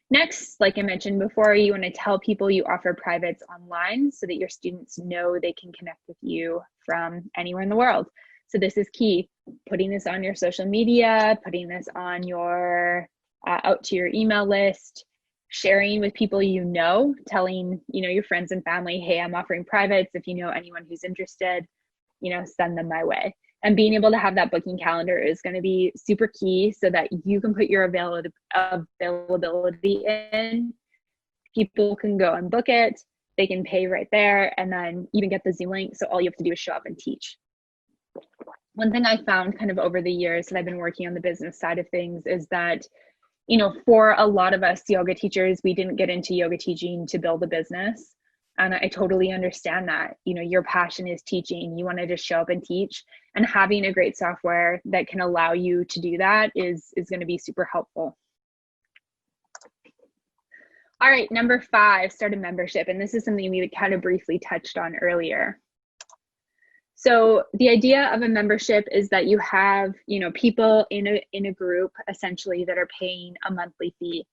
Next, like I mentioned before, you want to tell people you offer privates online so that your students know they can connect with you from anywhere in the world. So this is key. Putting this on your social media, putting this on your out to your email list, sharing with people telling your friends and family, hey, I'm offering privates. If you know anyone who's interested, send them my way. And being able to have that booking calendar is going to be super key so that you can put your availability in. People can go and book it. They can pay right there and then even get the Zoom link. So all you have to do is show up and teach. One thing I found kind of over the years that I've been working on the business side of things is that, for a lot of us yoga teachers, we didn't get into yoga teaching to build a business. And I totally understand that. Your passion is teaching. You want to just show up and teach. And having a great software that can allow you to do that is going to be super helpful. All right, number 5, start a membership. And this is something we kind of briefly touched on earlier. So the idea of a membership is that you have, people in a group essentially that are paying a monthly fee.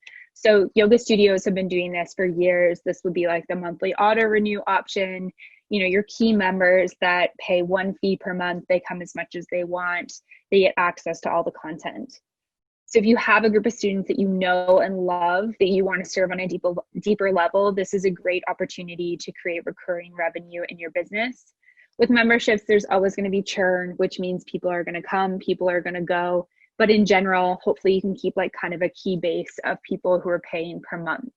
So yoga studios have been doing this for years. This would be like the monthly auto renew option. You know, your key members that pay one fee per month, they come as much as they want. They get access to all the content. So if you have a group of students that you know and love that you want to serve on a deeper level, this is a great opportunity to create recurring revenue in your business. With memberships, there's always going to be churn, which means people are going to come, people are going to go. But in general, hopefully you can keep like kind of a key base of people who are paying per month.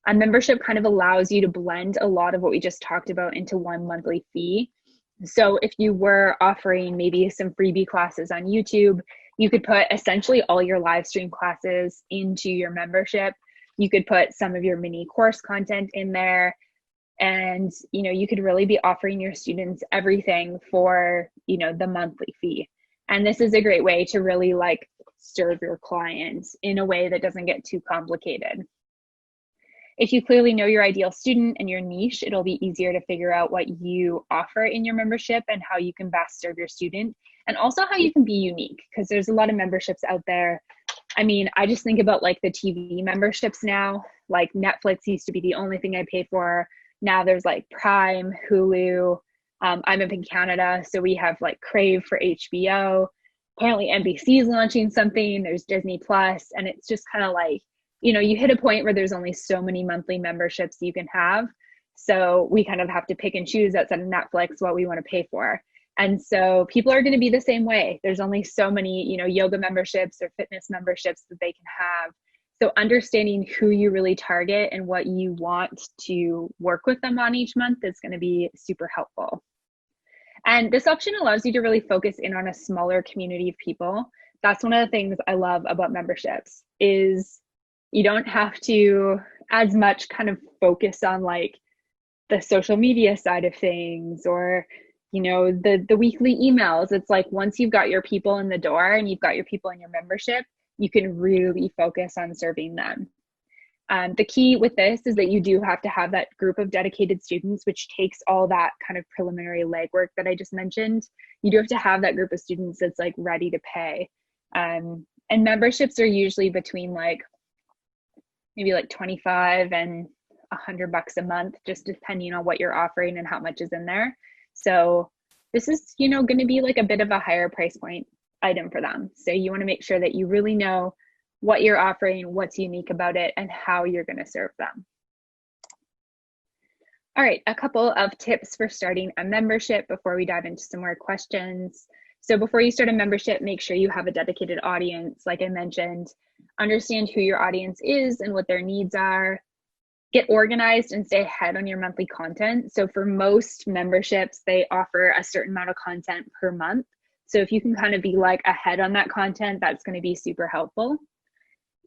A membership kind of allows you to blend a lot of what we just talked about into one monthly fee. So if you were offering maybe some freebie classes on YouTube, you could put essentially all your live stream classes into your membership. You could put some of your mini course content in there, and you know, you could really be offering your students everything for, you know, the monthly fee. And this is a great way to really like serve your clients in a way that doesn't get too complicated. If you clearly know your ideal student and your niche, it'll be easier to figure out what you offer in your membership and how you can best serve your student, and also how you can be unique, because there's a lot of memberships out there. I mean, I just think about like the TV memberships now. Like Netflix used to be the only thing I paid for. Now there's like Prime, Hulu. I'm up in Canada, so we have like Crave for HBO. Apparently NBC is launching something. There's Disney Plus, and it's just kind of like, you know, you hit a point where there's only so many monthly memberships you can have. So we kind of have to pick and choose outside of Netflix what we want to pay for. And so people are going to be the same way. There's only so many, you know, yoga memberships or fitness memberships that they can have. So understanding who you really target and what you want to work with them on each month is going to be super helpful. And this option allows you to really focus in on a smaller community of people. That's one of the things I love about memberships, is you don't have to as much kind of focus on like the social media side of things, or, you know, the weekly emails. It's like once you've got your people in the door and you've got your people in your membership, you can really focus on serving them. The key with this is that you do have to have that group of dedicated students, which takes all that kind of preliminary legwork that I just mentioned. You do have to have that group of students that's like ready to pay. And memberships are usually between like maybe like 25 and $100 a month, just depending on what you're offering and how much is in there. So this is, you know, going to be like a bit of a higher price point item for them. So you want to make sure that you really know what you're offering, what's unique about it, and how you're going to serve them. All right, a couple of tips for starting a membership before we dive into some more questions. So before you start a membership, make sure you have a dedicated audience. Like I mentioned, understand who your audience is and what their needs are. Get organized and stay ahead on your monthly content. So for most memberships, they offer a certain amount of content per month. So if you can kind of be like ahead on that content, that's going to be super helpful.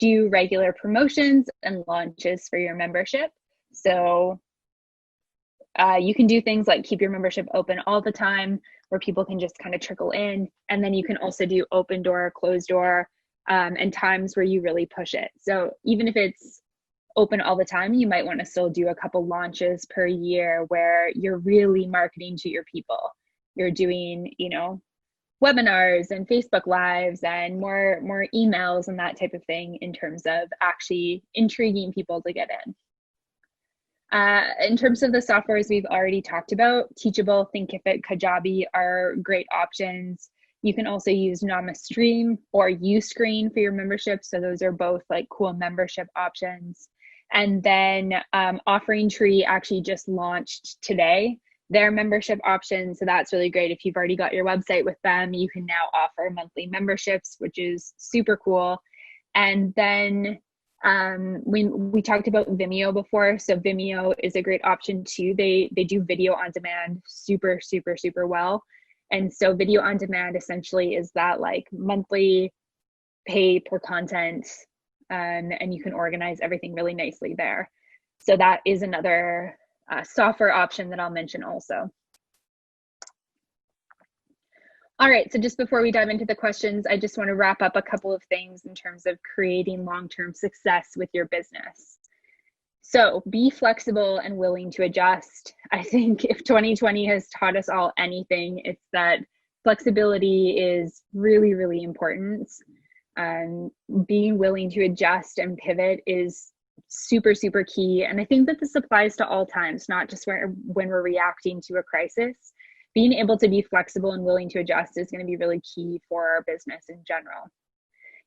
Do regular promotions and launches for your membership. So you can do things like keep your membership open all the time, where people can just kind of trickle in. And then you can also do open door, closed door, and times where you really push it. So even if it's open all the time, you might want to still do a couple launches per year where you're really marketing to your people. You're doing, you know, webinars and Facebook Lives and more emails and that type of thing, in terms of actually intriguing people to get in. In terms of the softwares we've already talked about, Teachable, Thinkific, Kajabi are great options. You can also use NamaStream or Uscreen for your membership. So those are both like cool membership options. And then Offering Tree actually just launched today their membership option. So that's really great. If you've already got your website with them, you can now offer monthly memberships, which is super cool. And then we talked about Vimeo before. So Vimeo is a great option too. They do video on demand super well. And so video on demand essentially is that like monthly pay per content, and you can organize everything really nicely there. So that is another software option that I'll mention also. All right, so just before we dive into the questions, I just want to wrap up a couple of things in terms of creating long-term success with your business. So be flexible and willing to adjust. I think if 2020 has taught us all anything, it's that flexibility is really important. Being willing to adjust and pivot is super, super key. And I think that this applies to all times, not just when we're reacting to a crisis. Being able to be flexible and willing to adjust is going to be really key for our business in general.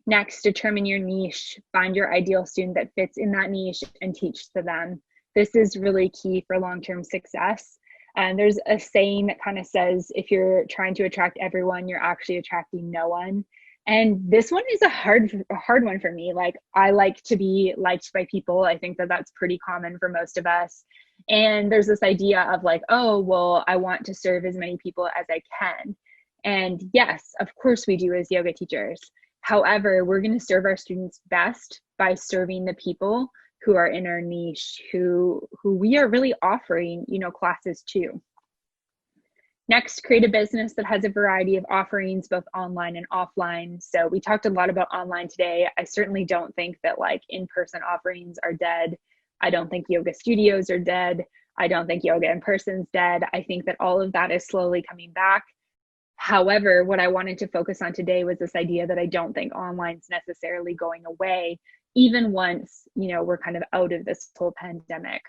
Next, determine your niche. Find your ideal student that fits in that niche and teach to them. This is really key for long-term success. And there's a saying that kind of says, if you're trying to attract everyone, you're actually attracting no one. And this one is a hard one for me. Like, I like to be liked by people. I think that that's pretty common for most of us. And there's this idea of like, oh, well, I want to serve as many people as I can. And yes, of course we do as yoga teachers. However, we're going to serve our students best by serving the people who are in our niche, who we are really offering, classes to. Next, create a business that has a variety of offerings, both online and offline. So we talked a lot about online today. I certainly don't think that like in-person offerings are dead. I don't think yoga studios are dead. I don't think yoga in person's dead. I think that all of that is slowly coming back. However, what I wanted to focus on today was this idea that I don't think online's necessarily going away, even once, we're kind of out of this whole pandemic.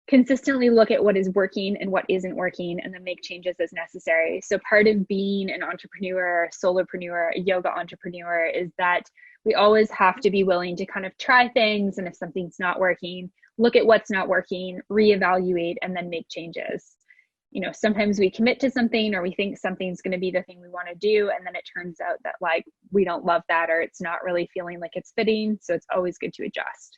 Consistently look at what is working and what isn't working, and then make changes as necessary. So part of being an entrepreneur, solopreneur, a yoga entrepreneur is that we always have to be willing to kind of try things. And if something's not working, look at what's not working, reevaluate, and then make changes. Sometimes we commit to something or we think something's going to be the thing we want to do. And then it turns out that like, we don't love that, or it's not really feeling like it's fitting. So it's always good to adjust.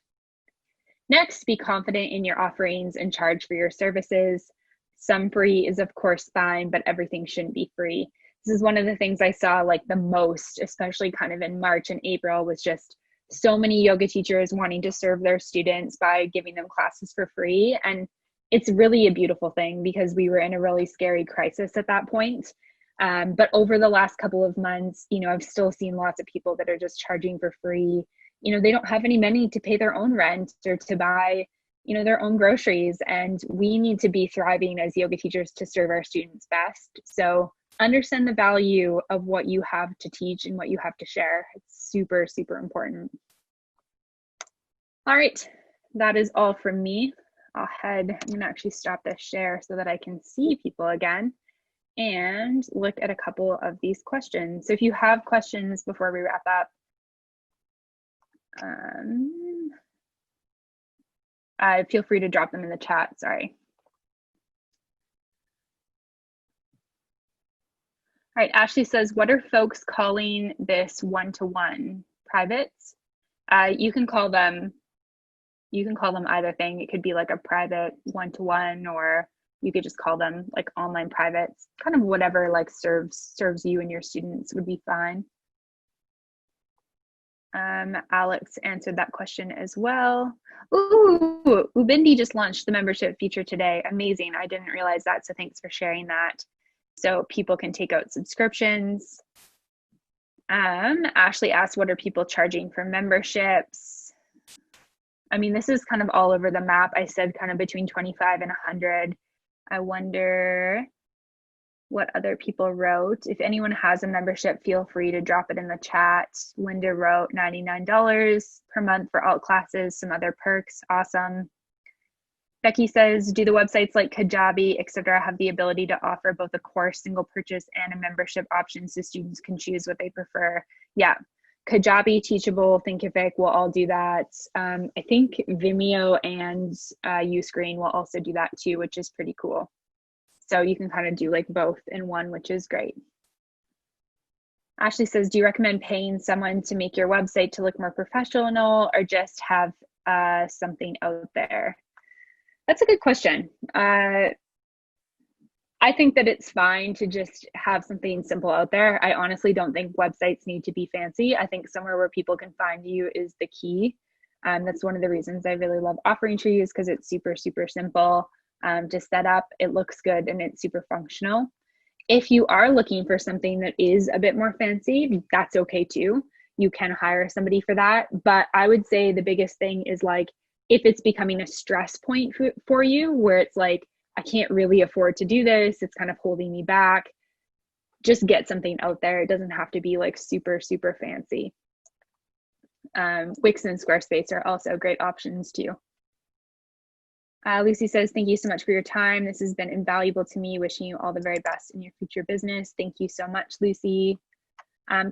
Next, be confident in your offerings and charge for your services. Some free is of course fine, but everything shouldn't be free. This is one of the things I saw like the most, especially kind of in March and April, was just so many yoga teachers wanting to serve their students by giving them classes for free. And it's really a beautiful thing because we were in a really scary crisis at that point. But over the last couple of months, I've still seen lots of people that are just charging for free. They don't have any money to pay their own rent or to buy, their own groceries. And we need to be thriving as yoga teachers to serve our students best. So understand the value of what you have to teach and what you have to share. It's super, super important. All right, that is all from me. I'm gonna actually stop this share so that I can see people again and look at a couple of these questions. So if you have questions before we wrap up, feel free to drop them in the chat, sorry. All right, Ashley says, what are folks calling this one-to-one? Privates? You can call them either thing. It could be like a private one-to-one, or you could just call them like online privates. Kind of whatever like serves you and your students would be fine. Alex answered that question as well. Ooh, Ubindi just launched the membership feature today. Amazing. I didn't realize that, so thanks for sharing that. So people can take out subscriptions. Ashley asked, what are people charging for memberships? I mean, this is kind of all over the map. I said kind of between 25 and 100. I wonder what other people wrote. If anyone has a membership, feel free to drop it in the chat. Linda wrote $99 per month for all classes, some other perks. Awesome. Becky says, do the websites like Kajabi, etc., have the ability to offer both a course, single purchase, and a membership option so students can choose what they prefer? Yeah. Kajabi, Teachable, Thinkific will all do that. I think Vimeo and Uscreen will also do that too, which is pretty cool. So you can kind of do like both in one, which is great. Ashley says, do you recommend paying someone to make your website to look more professional, or just have something out there? That's a good question. I think that it's fine to just have something simple out there. I honestly don't think websites need to be fancy. I think somewhere where people can find you is the key. That's one of the reasons I really love Offering Trees, because it's super, super simple to set up. It looks good and it's super functional. If you are looking for something that is a bit more fancy, that's okay too. You can hire somebody for that. But I would say the biggest thing is like, if it's becoming a stress point for you, where it's like, I can't really afford to do this, it's kind of holding me back, just get something out there. It doesn't have to be like super, super fancy. Wix and Squarespace are also great options too. Lucy says, thank you so much for your time. This has been invaluable to me. Wishing you all the very best in your future business. Thank you so much, Lucy.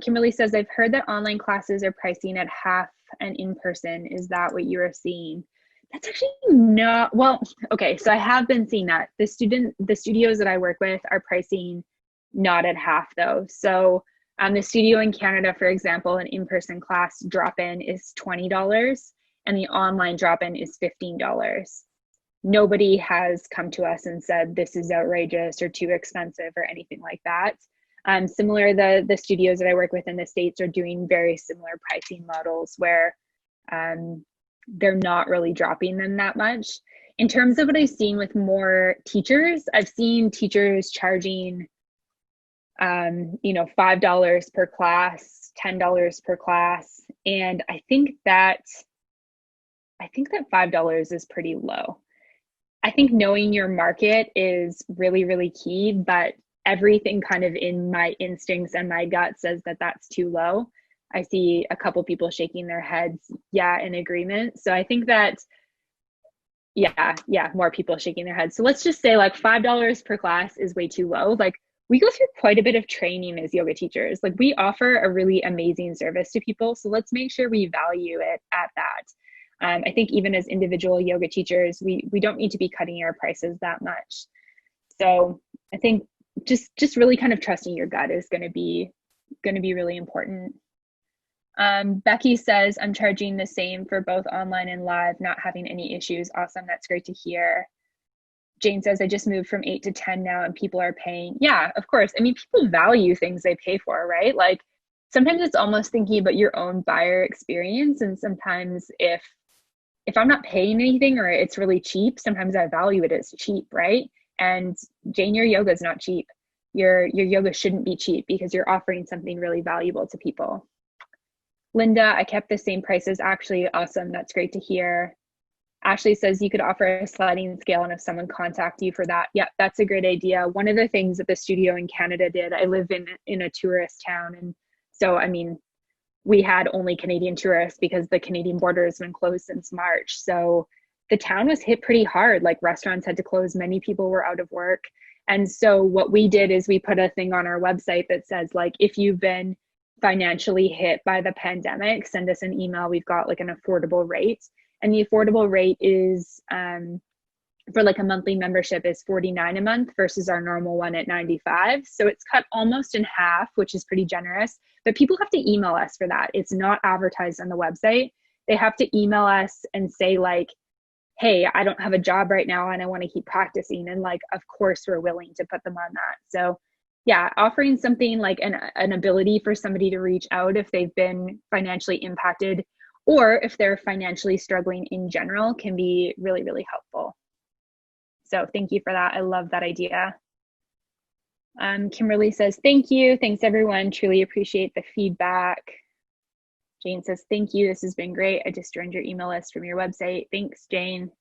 Kimberly says, I've heard that online classes are pricing at half an in-person. Is that what you are seeing? That's actually not, well, okay, so I have been seeing that. The studios that I work with are pricing not at half though. So the studio in Canada, for example, an in-person class drop-in is $20 and the online drop-in is $15. Nobody has come to us and said this is outrageous or too expensive or anything like that. Similar, the studios that I work with in the States are doing very similar pricing models where they're not really dropping them that much. In terms of what I've seen with more teachers, I've seen teachers charging, $5 per class, $10 per class. And I think that $5 is pretty low. I think knowing your market is really, really key, but everything kind of in my instincts and my gut says that that's too low. I see a couple people shaking their heads, yeah, in agreement. So I think that, yeah, more people shaking their heads. So let's just say like $5 per class is way too low. Like we go through quite a bit of training as yoga teachers. Like we offer a really amazing service to people. So let's make sure we value it at that. I think even as individual yoga teachers, we don't need to be cutting our prices that much. So I think just really kind of trusting your gut is going to be really important. Becky says, I'm charging the same for both online and live, not having any issues. Awesome. That's great to hear. Jane says, I just moved from 8 to 10 now and people are paying. Yeah, of course. I mean, people value things they pay for, right? Like sometimes it's almost thinking about your own buyer experience. And sometimes if I'm not paying anything or it's really cheap, sometimes I value it as cheap, right? And Jane, your yoga is not cheap. Your yoga shouldn't be cheap because you're offering something really valuable to people. Linda, I kept the same prices. Actually, awesome. That's great to hear. Ashley says you could offer a sliding scale and if someone contacts you for that. Yeah, that's a great idea. One of the things that the studio in Canada did, I live in a tourist town. And so, I mean, we had only Canadian tourists because the Canadian border has been closed since March. So the town was hit pretty hard. Like restaurants had to close. Many people were out of work. And so what we did is we put a thing on our website that says like, if you've been financially hit by the pandemic, send us an email. We've got like an affordable rate. And the affordable rate is for like a monthly membership is $49 a month versus our normal one at $95. So it's cut almost in half, which is pretty generous. But people have to email us for that. It's not advertised on the website. They have to email us and say like, hey, I don't have a job right now and I want to keep practicing. And like, of course, we're willing to put them on that. So yeah, offering something like an ability for somebody to reach out if they've been financially impacted or if they're financially struggling in general can be really, really helpful. So thank you for that. I love that idea. Kimberly says, thank you. Thanks everyone. Truly appreciate the feedback. Jane says, thank you. This has been great. I just joined your email list from your website. Thanks, Jane.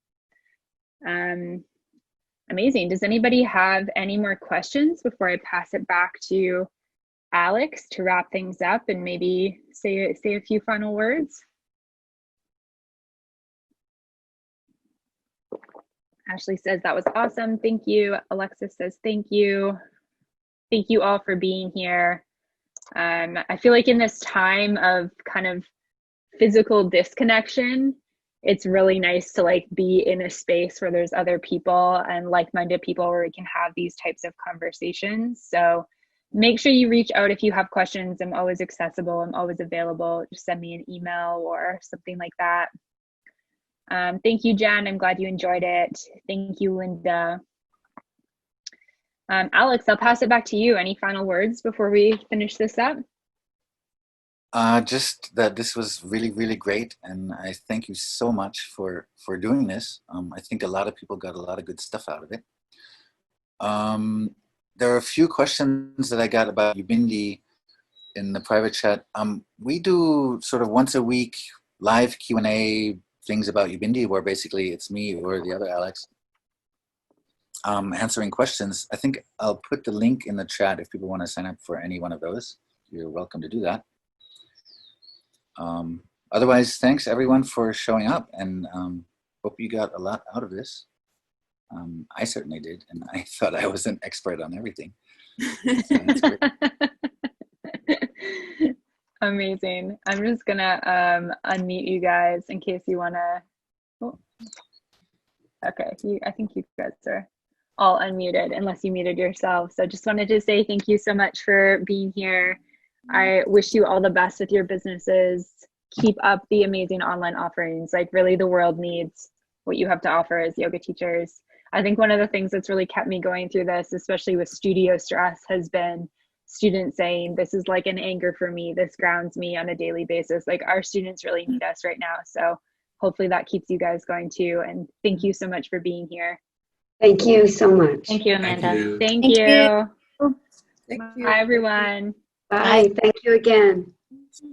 Amazing. Does anybody have any more questions before I pass it back to Alex to wrap things up and maybe say a few final words? Ashley says, that was awesome. Thank you. Alexis says, thank you. Thank you all for being here. I feel like in this time of kind of physical disconnection, it's really nice to like be in a space where there's other people and like-minded people where we can have these types of conversations. So make sure you reach out if you have questions. I'm always accessible. I'm always available. Just send me an email or something like that. Thank you, Jen. I'm glad you enjoyed it. Thank you, Linda. Alex, I'll pass it back to you. Any final words before we finish this up? Just that this was really, really great. And I thank you so much for doing this. I think a lot of people got a lot of good stuff out of it. There are a few questions that I got about Ubindi in the private chat. We do sort of once a week live Q&A things about Ubindi where basically it's me or the other Alex answering questions. I think I'll put the link in the chat if people want to sign up for any one of those. You're welcome to do that. Otherwise, thanks everyone for showing up, and hope you got a lot out of this. I certainly did, and I thought I was an expert on everything. So that's great. Amazing. I'm just gonna unmute you guys in case you wanna. Oh. Okay, I think you guys are all unmuted unless you muted yourself. So just wanted to say thank you so much for being here. I wish you all the best with your businesses. Keep up the amazing online offerings. Like, really, the world needs what you have to offer as yoga teachers. I think one of the things that's really kept me going through this, especially with studio stress, has been students saying, this is like an anchor for me. This grounds me on a daily basis. Like, our students really need us right now. So hopefully that keeps you guys going too. And thank you so much for being here. Thank you so much. Thank you, Amanda. Thank you. Thank you. Bye, everyone. Bye. Thank you again.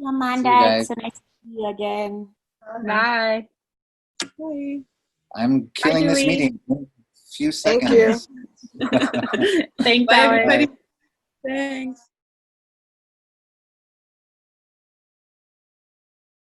Amanda, See you guys. it's so nice to see you again. Bye. Bye. I'm killing this Julie. meeting in a few Thank you. seconds. Thanks, Bye, Alex. everybody. Thanks.